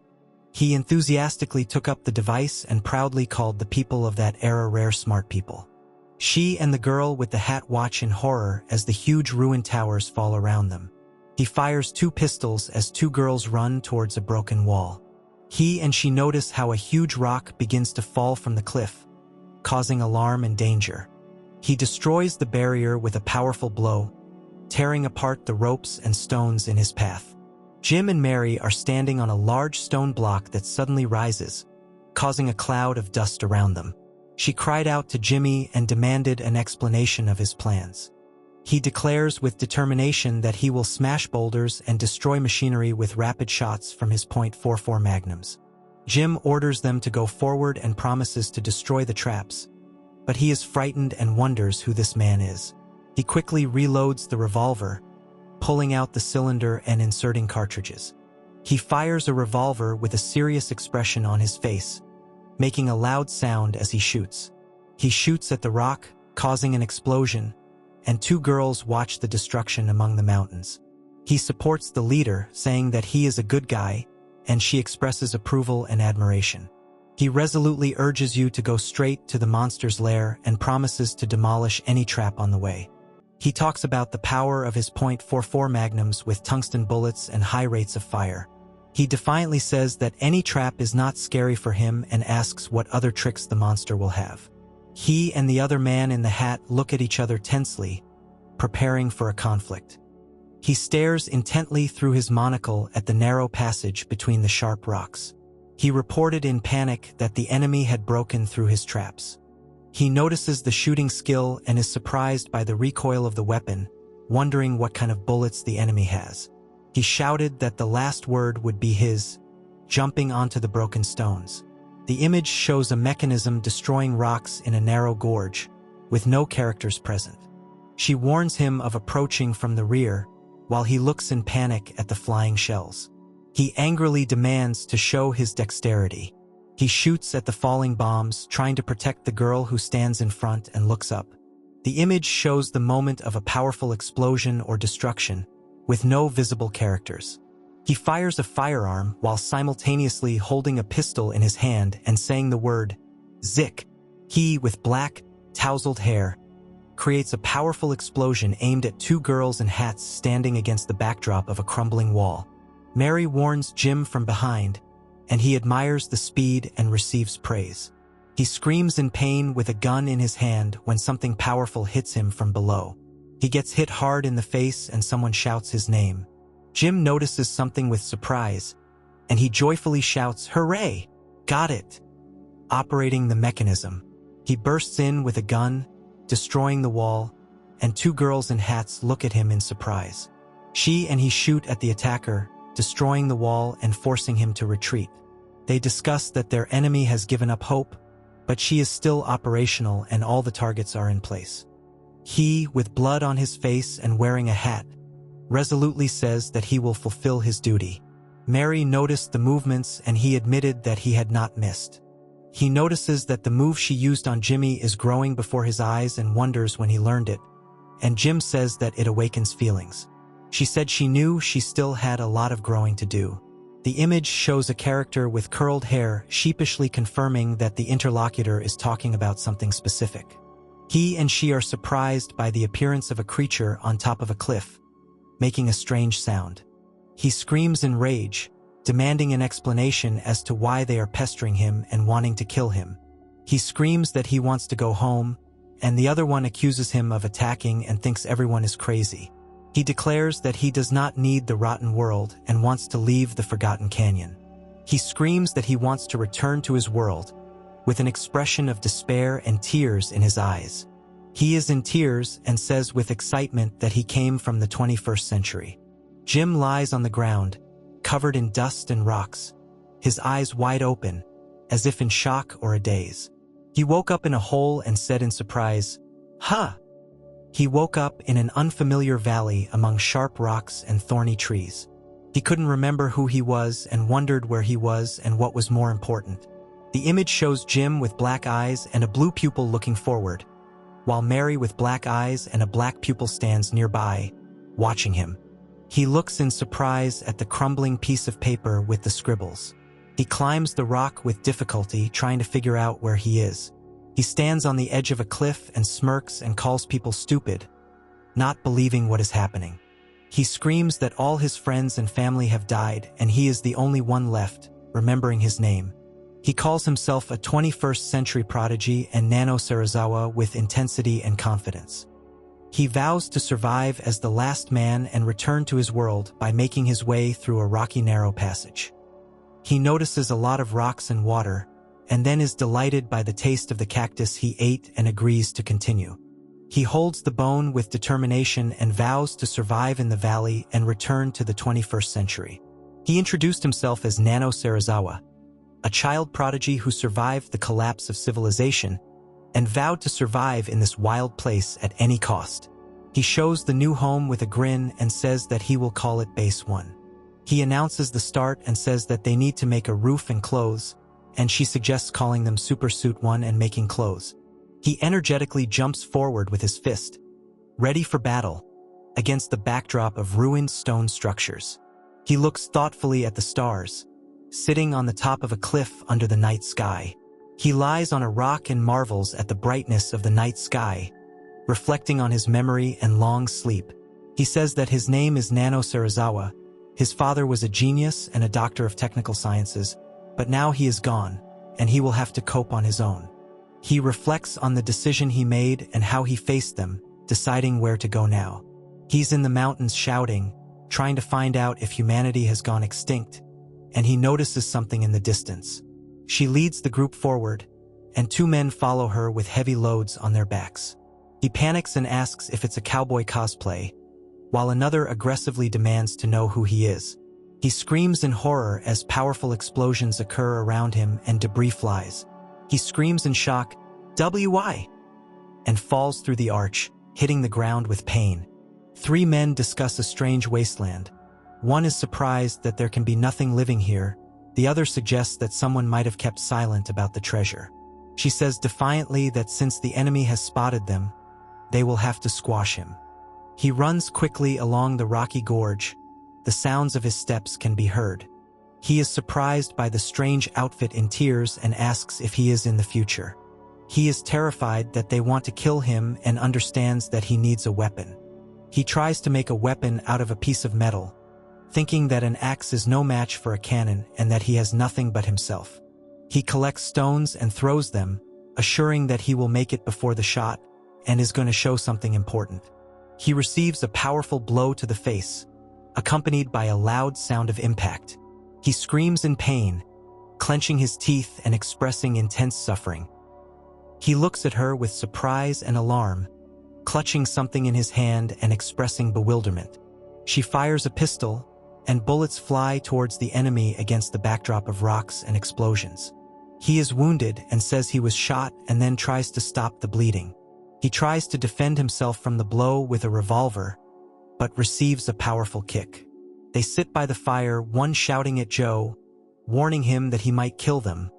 He enthusiastically took up the device and proudly called the people of that era rare smart people. She and the girl with the hat watch in horror as the huge ruined towers fall around them. He fires 2 pistols as 2 girls run towards a broken wall. He and she notice how a huge rock begins to fall from the cliff, causing alarm and danger. He destroys the barrier with a powerful blow, tearing apart the ropes and stones in his path. Jim and Mary are standing on a large stone block that suddenly rises, causing a cloud of dust around them. She cried out to Jimmy and demanded an explanation of his plans. He declares with determination that he will smash boulders and destroy machinery with rapid shots from his .44 magnums. Jim orders them to go forward and promises to destroy the traps, but he is frightened and wonders who this man is. He quickly reloads the revolver, pulling out the cylinder and inserting cartridges. He fires a revolver with a serious expression on his face, making a loud sound as he shoots. He shoots at the rock, causing an explosion, and 2 girls watch the destruction among the mountains. He supports the leader, saying that he is a good guy, and she expresses approval and admiration. He resolutely urges you to go straight to the monster's lair and promises to demolish any trap on the way. He talks about the power of his .44 magnums with tungsten bullets and high rates of fire. He defiantly says that any trap is not scary for him and asks what other tricks the monster will have. He and the other man in the hat look at each other tensely, preparing for a conflict. He stares intently through his monocle at the narrow passage between the sharp rocks. He reported in panic that the enemy had broken through his traps. He notices the shooting skill and is surprised by the recoil of the weapon, wondering what kind of bullets the enemy has. He shouted that the last word would be his, jumping onto the broken stones. The image shows a mechanism destroying rocks in a narrow gorge, with no characters present. She warns him of approaching from the rear, while he looks in panic at the flying shells. He angrily demands to show his dexterity. He shoots at the falling bombs, trying to protect the girl who stands in front and looks up. The image shows the moment of a powerful explosion or destruction, with no visible characters. He fires a firearm while simultaneously holding a pistol in his hand and saying the word, Zik. He, with black, tousled hair, creates a powerful explosion aimed at 2 girls in hats standing against the backdrop of a crumbling wall. Mary warns Jim from behind, and he admires the speed and receives praise. He screams in pain with a gun in his hand when something powerful hits him from below. He gets hit hard in the face and someone shouts his name. Jim notices something with surprise, and he joyfully shouts, "Hooray! Got it!" Operating the mechanism, he bursts in with a gun, destroying the wall, and two girls in hats look at him in surprise. She and he shoot at the attacker, destroying the wall and forcing him to retreat. They discuss that their enemy has given up hope, but she is still operational and all the targets are in place. He, with blood on his face and wearing a hat, resolutely says that he will fulfill his duty. Mary noticed the movements and he admitted that he had not missed. He notices that the move she used on Jimmy is growing before his eyes and wonders when he learned it, and Jim says that it awakens feelings. She said she knew she still had a lot of growing to do. The image shows a character with curled hair sheepishly confirming that the interlocutor is talking about something specific. He and she are surprised by the appearance of a creature on top of a cliff, making a strange sound. He screams in rage, demanding an explanation as to why they are pestering him and wanting to kill him. He screams that he wants to go home, and the other one accuses him of attacking and thinks everyone is crazy. He declares that he does not need the rotten world and wants to leave the Forgotten Canyon. He screams that he wants to return to his world, with an expression of despair and tears in his eyes. He is in tears and says with excitement that he came from the 21st century. Jim lies on the ground, covered in dust and rocks, his eyes wide open, as if in shock or a daze. He woke up in a hole and said in surprise, "Huh!" He woke up in an unfamiliar valley among sharp rocks and thorny trees. He couldn't remember who he was and wondered where he was and what was more important. The image shows Jim with black eyes and a blue pupil looking forward, while Mary with black eyes and a black pupil stands nearby, watching him. He looks in surprise at the crumbling piece of paper with the scribbles. He climbs the rock with difficulty, trying to figure out where he is. He stands on the edge of a cliff and smirks and calls people stupid, not believing what is happening. He screams that all his friends and family have died and he is the only one left, remembering his name. He calls himself a 21st century prodigy and Nano Sarazawa with intensity and confidence. He vows to survive as the last man and return to his world by making his way through a rocky narrow passage. He notices a lot of rocks and water, and then is delighted by the taste of the cactus he ate and agrees to continue. He holds the bone with determination and vows to survive in the valley and return to the 21st century. He introduced himself as Nano Sarazawa, a child prodigy who survived the collapse of civilization and vowed to survive in this wild place at any cost. He shows the new home with a grin and says that he will call it Base 1. He announces the start and says that they need to make a roof and clothes, and she suggests calling them Super Suit 1 and making clothes. He energetically jumps forward with his fist, ready for battle, against the backdrop of ruined stone structures. He looks thoughtfully at the stars, sitting on the top of a cliff under the night sky. He lies on a rock and marvels at the brightness of the night sky, reflecting on his memory and long sleep. He says that his name is Nano Sarazawa. His father was a genius and a doctor of technical sciences, but now he is gone, and he will have to cope on his own. He reflects on the decision he made and how he faced them, deciding where to go now. He's in the mountains shouting, trying to find out if humanity has gone extinct, and he notices something in the distance. She leads the group forward, and two men follow her with heavy loads on their backs. He panics and asks if it's a cowboy cosplay, while another aggressively demands to know who he is. He screams in horror as powerful explosions occur around him and debris flies. He screams in shock, "Why?" and falls through the arch, hitting the ground with pain. Three men discuss a strange wasteland. One is surprised that there can be nothing living here. The other suggests that someone might have kept silent about the treasure. She says defiantly that since the enemy has spotted them, they will have to squash him. He runs quickly along the rocky gorge. The sounds of his steps can be heard. He is surprised by the strange outfit in tears and asks if he is in the future. He is terrified that they want to kill him and understands that he needs a weapon. He tries to make a weapon out of a piece of metal, thinking that an axe is no match for a cannon and that he has nothing but himself. He collects stones and throws them, assuring that he will make it before the shot and is going to show something important. He receives a powerful blow to the face, accompanied by a loud sound of impact. He screams in pain, clenching his teeth and expressing intense suffering. He looks at her with surprise and alarm, clutching something in his hand and expressing bewilderment. She fires a pistol, and bullets fly towards the enemy against the backdrop of rocks and explosions. He is wounded and says he was shot and then tries to stop the bleeding. He tries to defend himself from the blow with a revolver, but receives a powerful kick. They sit by the fire, one shouting at Joe, warning him that he might kill them,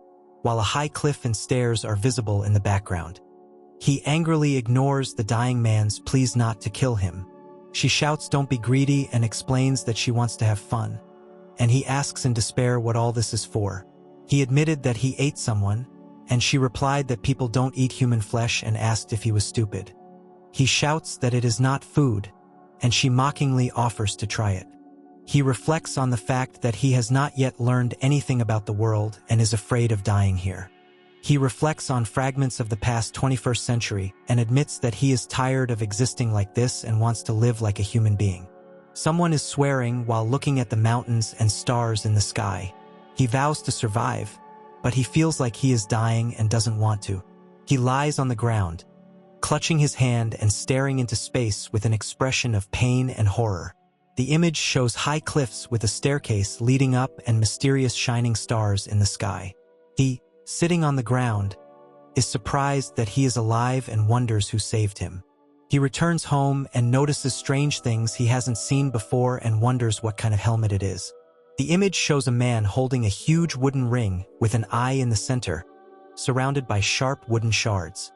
while a high cliff and stairs are visible in the background. He angrily ignores the dying man's pleas not to kill him. She shouts, "Don't be greedy," and explains that she wants to have fun. And he asks in despair what all this is for. He admitted that he ate someone, and she replied that people don't eat human flesh and asked if he was stupid. He shouts that it is not food, and she mockingly offers to try it. He reflects on the fact that he has not yet learned anything about the world and is afraid of dying here. He reflects on fragments of the past 21st century and admits that he is tired of existing like this and wants to live like a human being. Someone is swearing while looking at the mountains and stars in the sky. He vows to survive, but he feels like he is dying and doesn't want to. He lies on the ground, clutching his hand and staring into space with an expression of pain and horror. The image shows high cliffs with a staircase leading up and mysterious shining stars in the sky. He, sitting on the ground, is surprised that he is alive and wonders who saved him. He returns home and notices strange things he hasn't seen before and wonders what kind of helmet it is. The image shows a man holding a huge wooden ring with an eye in the center, surrounded by sharp wooden shards.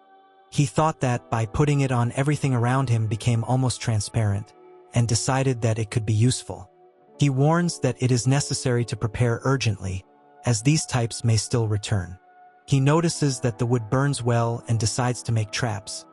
He thought that by putting it on, everything around him became almost transparent, and decided that it could be useful. He warns that it is necessary to prepare urgently, as these types may still return. He notices that the wood burns well and decides to make traps,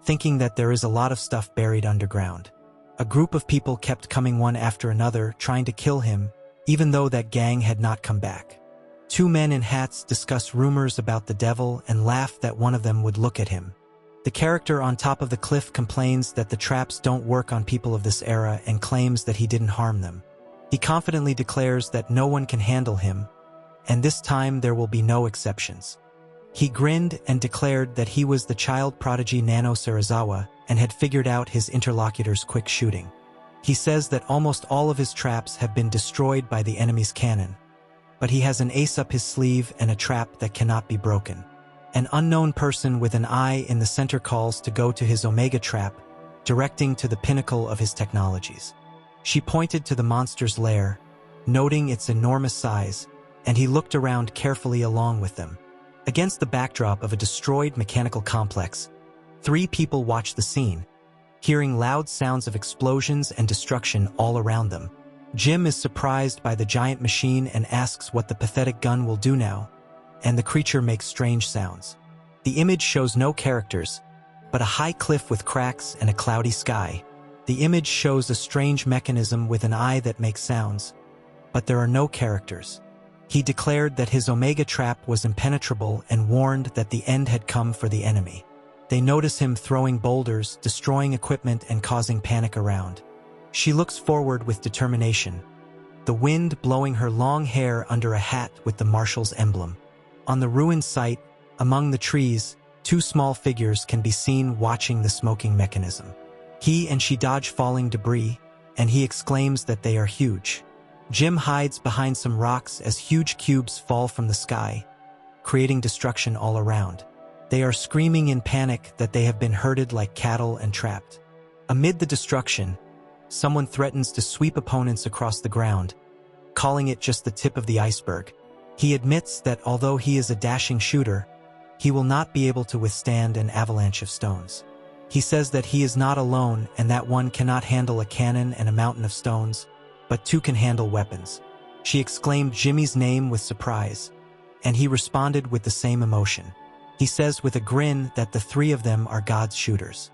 thinking that there is a lot of stuff buried underground. A group of people kept coming one after another, trying to kill him, even though that gang had not come back. Two men in hats discuss rumors about the devil and laugh that one of them would look at him. The character on top of the cliff complains that the traps don't work on people of this era and claims that he didn't harm them. He confidently declares that no one can handle him, and this time there will be no exceptions. He grinned and declared that he was the child prodigy Nano Sarazawa and had figured out his interlocutor's quick shooting. He says that almost all of his traps have been destroyed by the enemy's cannon, but he has an ace up his sleeve and a trap that cannot be broken. An unknown person with an eye in the center calls to go to his Omega trap, directing to the pinnacle of his technologies. She pointed to the monster's lair, noting its enormous size, and he looked around carefully along with them. Against the backdrop of a destroyed mechanical complex, three people watch the scene, hearing loud sounds of explosions and destruction all around them. Jim is surprised by the giant machine and asks what the pathetic gun will do now, and the creature makes strange sounds. The image shows no characters, but a high cliff with cracks and a cloudy sky. The image shows a strange mechanism with an eye that makes sounds, but there are no characters. He declared that his Omega trap was impenetrable and warned that the end had come for the enemy. They notice him throwing boulders, destroying equipment, and causing panic around. She looks forward with determination, the wind blowing her long hair under a hat with the Marshal's emblem. On the ruined site, among the trees, two small figures can be seen watching the smoking mechanism. He and she dodge falling debris, and he exclaims that they are huge. Jim hides behind some rocks as huge cubes fall from the sky, creating destruction all around. They are screaming in panic that they have been herded like cattle and trapped. Amid the destruction, someone threatens to sweep opponents across the ground, calling it just the tip of the iceberg. He admits that although he is a dashing shooter, he will not be able to withstand an avalanche of stones. He says that he is not alone and that one cannot handle a cannon and a mountain of stones, but two can handle weapons. She exclaimed Jimmy's name with surprise, and he responded with the same emotion. He says with a grin that the three of them are God's shooters.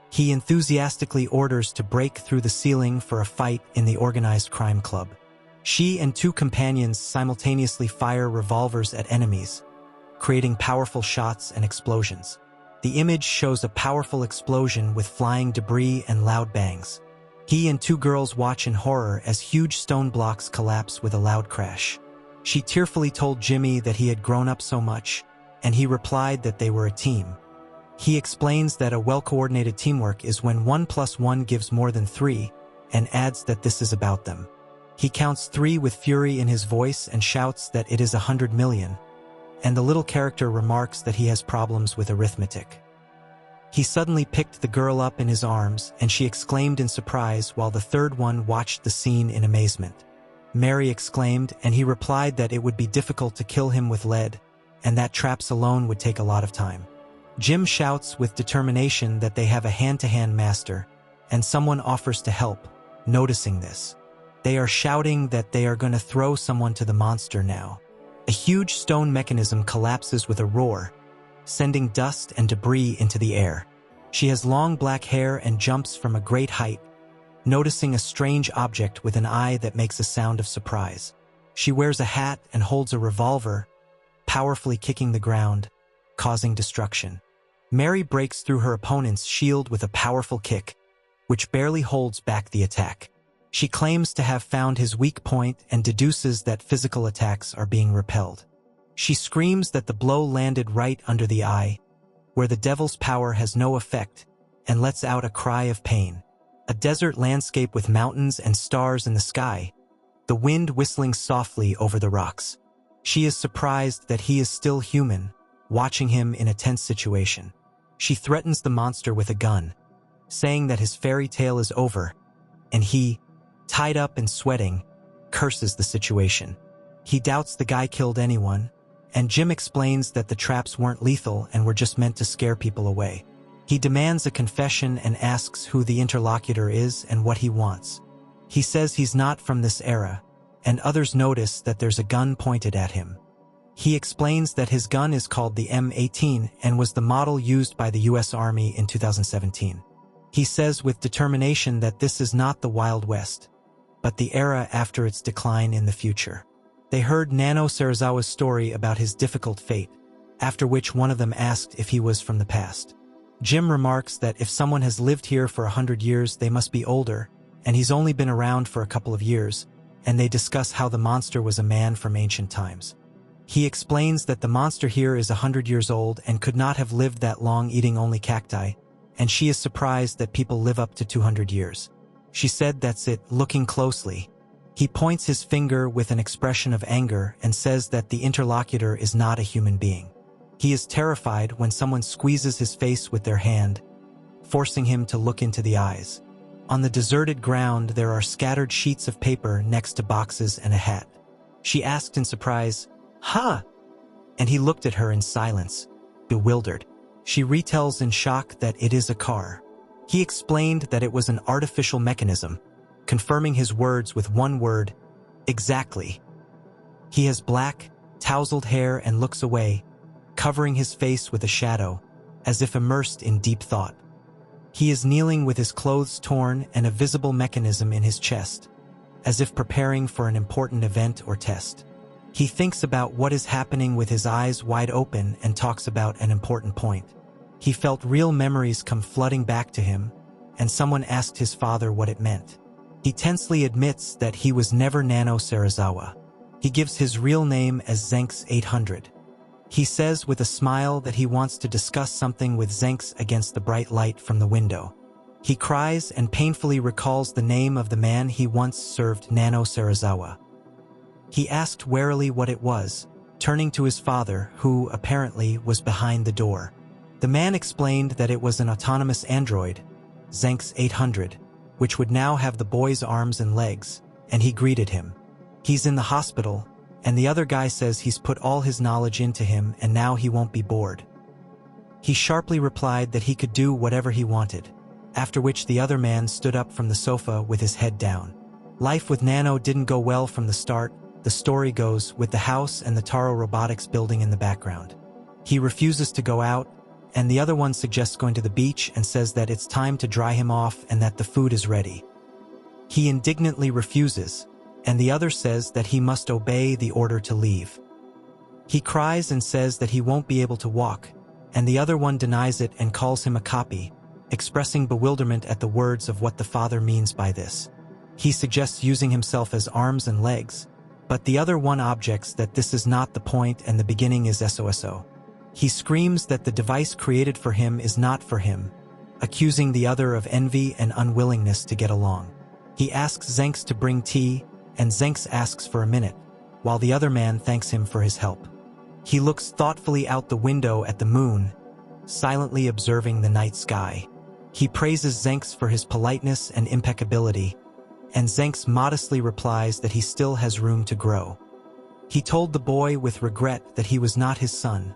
He enthusiastically orders to break through the ceiling for a fight in the organized crime club. She and two companions simultaneously fire revolvers at enemies, creating powerful shots and explosions. The image shows a powerful explosion with flying debris and loud bangs. He and two girls watch in horror as huge stone blocks collapse with a loud crash. She tearfully told Jimmy that he had grown up so much, and he replied that they were a team. He explains that a well-coordinated teamwork is when 1 + 1 gives more than 3, and adds that this is about them. He counts 3 with fury in his voice and shouts that it is 100 million, and the little character remarks that he has problems with arithmetic. He suddenly picked the girl up in his arms, and she exclaimed in surprise while the third one watched the scene in amazement. Mary exclaimed, and he replied that it would be difficult to kill him with lead, and that traps alone would take a lot of time. Jim shouts with determination that they have a hand-to-hand master, and someone offers to help, noticing this. They are shouting that they are going to throw someone to the monster now. A huge stone mechanism collapses with a roar, sending dust and debris into the air. She has long black hair and jumps from a great height, noticing a strange object with an eye that makes a sound of surprise. She wears a hat and holds a revolver, powerfully kicking the ground, causing destruction. Mary breaks through her opponent's shield with a powerful kick, which barely holds back the attack. She claims to have found his weak point and deduces that physical attacks are being repelled. She screams that the blow landed right under the eye, where the devil's power has no effect, and lets out a cry of pain. A desert landscape with mountains and stars in the sky, the wind whistling softly over the rocks. She is surprised that he is still human, watching him in a tense situation. She threatens the monster with a gun, saying that his fairy tale is over, and he, tied up and sweating, curses the situation. He doubts the guy killed anyone, and Jim explains that the traps weren't lethal and were just meant to scare people away. He demands a confession and asks who the interlocutor is and what he wants. He says he's not from this era, and others notice that there's a gun pointed at him. He explains that his gun is called the M18 and was the model used by the US Army in 2017. He says with determination that this is not the Wild West, but the era after its decline in the future. They heard Nano Serizawa's story about his difficult fate, after which one of them asked if he was from the past. Jim remarks that if someone has lived here for 100 years, they must be older, and he's only been around for a couple of years, and they discuss how the monster was a man from ancient times. He explains that the monster here is 100 years old and could not have lived that long eating only cacti, and she is surprised that people live up to 200 years. She said that's it, looking closely. He points his finger with an expression of anger and says that the interlocutor is not a human being. He is terrified when someone squeezes his face with their hand, forcing him to look into the eyes. On the deserted ground, there are scattered sheets of paper next to boxes and a hat. She asked in surprise, "Huh?" And he looked at her in silence, bewildered. She retells in shock that it is a car. He explained that it was an artificial mechanism, confirming his words with one word, exactly. He has black, tousled hair and looks away, covering his face with a shadow, as if immersed in deep thought. He is kneeling with his clothes torn and a visible mechanism in his chest, as if preparing for an important event or test. He thinks about what is happening with his eyes wide open and talks about an important point. He felt real memories come flooding back to him, and someone asked his father what it meant. He tensely admits that he was never Nano Serizawa. He gives his real name as Zenx 800. He says with a smile that he wants to discuss something with Zenx against the bright light from the window. He cries and painfully recalls the name of the man he once served Nano Serizawa. He asked warily what it was, turning to his father, who, apparently, was behind the door. The man explained that it was an autonomous android, Zenx 800, which would now have the boy's arms and legs, and he greeted him. He's in the hospital, and the other guy says he's put all his knowledge into him and now he won't be bored. He sharply replied that he could do whatever he wanted, after which the other man stood up from the sofa with his head down. Life with Nano didn't go well from the start, the story goes, with the house and the Taro Robotics building in the background. He refuses to go out, and the other one suggests going to the beach and says that it's time to dry him off and that the food is ready. He indignantly refuses, and the other says that he must obey the order to leave. He cries and says that he won't be able to walk, and the other one denies it and calls him a copy, expressing bewilderment at the words of what the father means by this. He suggests using himself as arms and legs, but the other one objects that this is not the point and the beginning is SOSO. He screams that the device created for him is not for him, accusing the other of envy and unwillingness to get along. He asks Zenks to bring tea, and Zenks asks for a minute, while the other man thanks him for his help. He looks thoughtfully out the window at the moon, silently observing the night sky. He praises Zenks for his politeness and impeccability, and Zenks modestly replies that he still has room to grow. He told the boy with regret that he was not his son,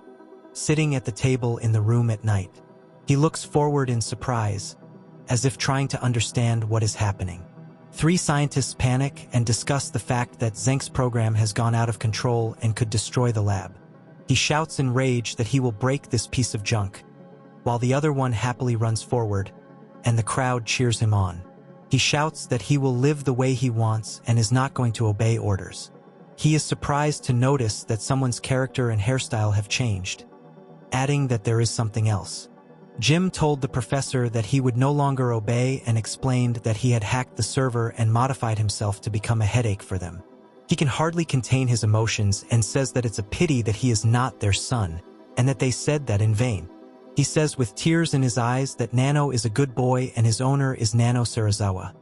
sitting at the table in the room at night. He looks forward in surprise, as if trying to understand what is happening. 3 scientists panic and discuss the fact that Zenk's program has gone out of control and could destroy the lab. He shouts in rage that he will break this piece of junk, while the other one happily runs forward, and the crowd cheers him on. He shouts that he will live the way he wants and is not going to obey orders. He is surprised to notice that someone's character and hairstyle have changed, adding that there is something else. Jim told the professor that he would no longer obey and explained that he had hacked the server and modified himself to become a headache for them. He can hardly contain his emotions and says that it's a pity that he is not their son, and that they said that in vain. He says with tears in his eyes that Nano is a good boy and his owner is Nano Sarazawa,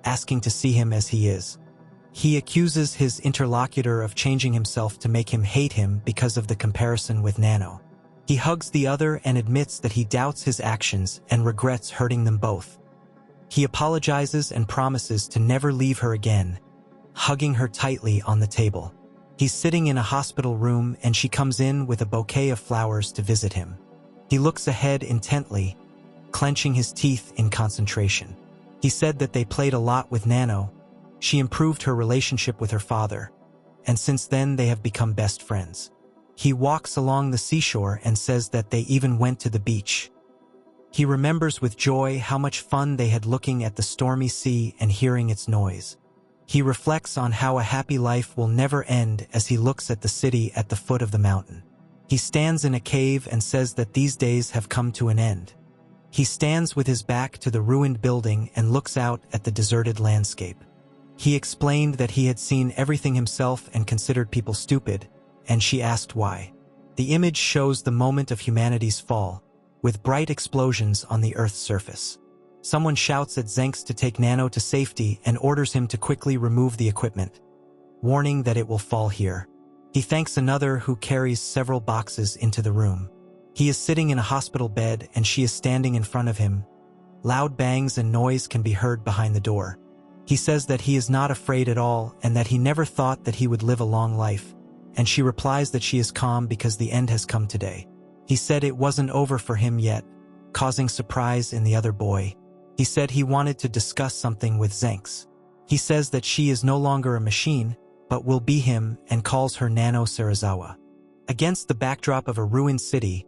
asking to see him as he is. He accuses his interlocutor of changing himself to make him hate him because of the comparison with Nano. He hugs the other and admits that he doubts his actions and regrets hurting them both. He apologizes and promises to never leave her again, hugging her tightly on the table. He's sitting in a hospital room and she comes in with a bouquet of flowers to visit him. He looks ahead intently, clenching his teeth in concentration. He said that they played a lot with Nano. She improved her relationship with her father, and since then they have become best friends. He walks along the seashore and says that they even went to the beach. He remembers with joy how much fun they had looking at the stormy sea and hearing its noise. He reflects on how a happy life will never end as he looks at the city at the foot of the mountain. He stands in a cave and says that these days have come to an end. He stands with his back to the ruined building and looks out at the deserted landscape. He explained that he had seen everything himself and considered people stupid, and she asked why. The image shows the moment of humanity's fall, with bright explosions on the Earth's surface. Someone shouts at Zenks to take Nano to safety and orders him to quickly remove the equipment, warning that it will fall here. He thanks another who carries several boxes into the room. He is sitting in a hospital bed and she is standing in front of him. Loud bangs and noise can be heard behind the door. He says that he is not afraid at all and that he never thought that he would live a long life, and she replies that she is calm because the end has come today. He said it wasn't over for him yet, causing surprise in the other boy. He said he wanted to discuss something with Zenks. He says that she is no longer a machine, but will be him, and calls her Nano Sarazawa. Against the backdrop of a ruined city,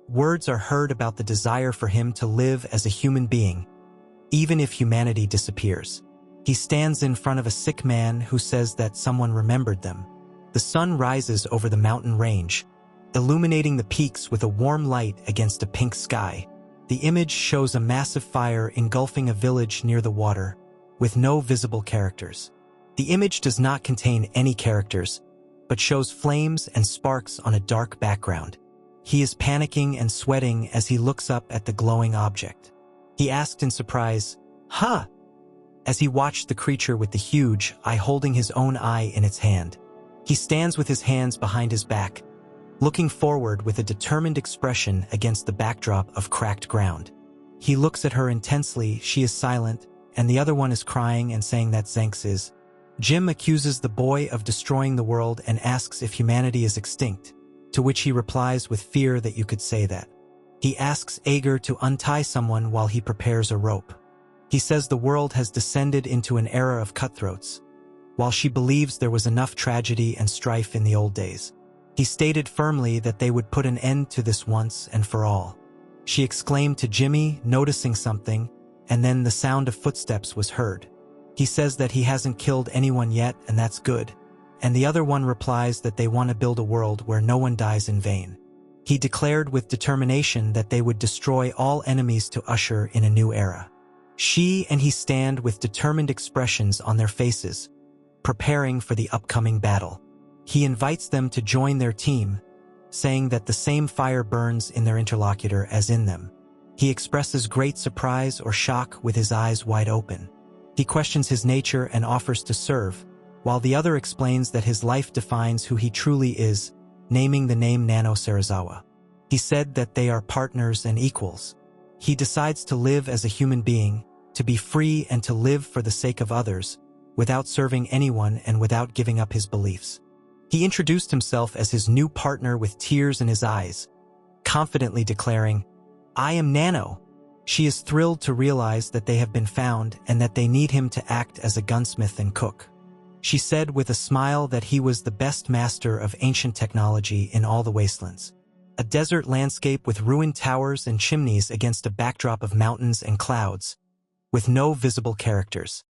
words are heard about the desire for him to live as a human being, even if humanity disappears. He stands in front of a sick man who says that someone remembered them. The sun rises over the mountain range, illuminating the peaks with a warm light against a pink sky. The image shows a massive fire engulfing a village near the water, with no visible characters. The image does not contain any characters, but shows flames and sparks on a dark background. He is panicking and sweating as he looks up at the glowing object. He asked in surprise, "Huh?" as he watched the creature with the huge eye holding his own eye in its hand. He stands with his hands behind his back, looking forward with a determined expression against the backdrop of cracked ground. He looks at her intensely. She is silent, and the other one is crying and saying that Zenks is. Jim accuses the boy of destroying the world and asks if humanity is extinct, to which he replies with fear that you could say that. He asks Ager to untie someone while he prepares a rope. He says the world has descended into an era of cutthroats, while she believes there was enough tragedy and strife in the old days. He stated firmly that they would put an end to this once and for all. She exclaimed to Jimmy, noticing something, and then the sound of footsteps was heard. He says that he hasn't killed anyone yet, and that's good. And the other one replies that they want to build a world where no one dies in vain. He declared with determination that they would destroy all enemies to usher in a new era. She and he stand with determined expressions on their faces, preparing for the upcoming battle. He invites them to join their team, saying that the same fire burns in their interlocutor as in them. He expresses great surprise or shock with his eyes wide open. He questions his nature and offers to serve, while the other explains that his life defines who he truly is, naming the name Nano Serizawa. He said that they are partners and equals. He decides to live as a human being, to be free and to live for the sake of others, without serving anyone and without giving up his beliefs. He introduced himself as his new partner with tears in his eyes, confidently declaring, "I am Nano." She is thrilled to realize that they have been found and that they need him to act as a gunsmith and cook. She said with a smile that he was the best master of ancient technology in all the wastelands. A desert landscape with ruined towers and chimneys against a backdrop of mountains and clouds, with no visible characters.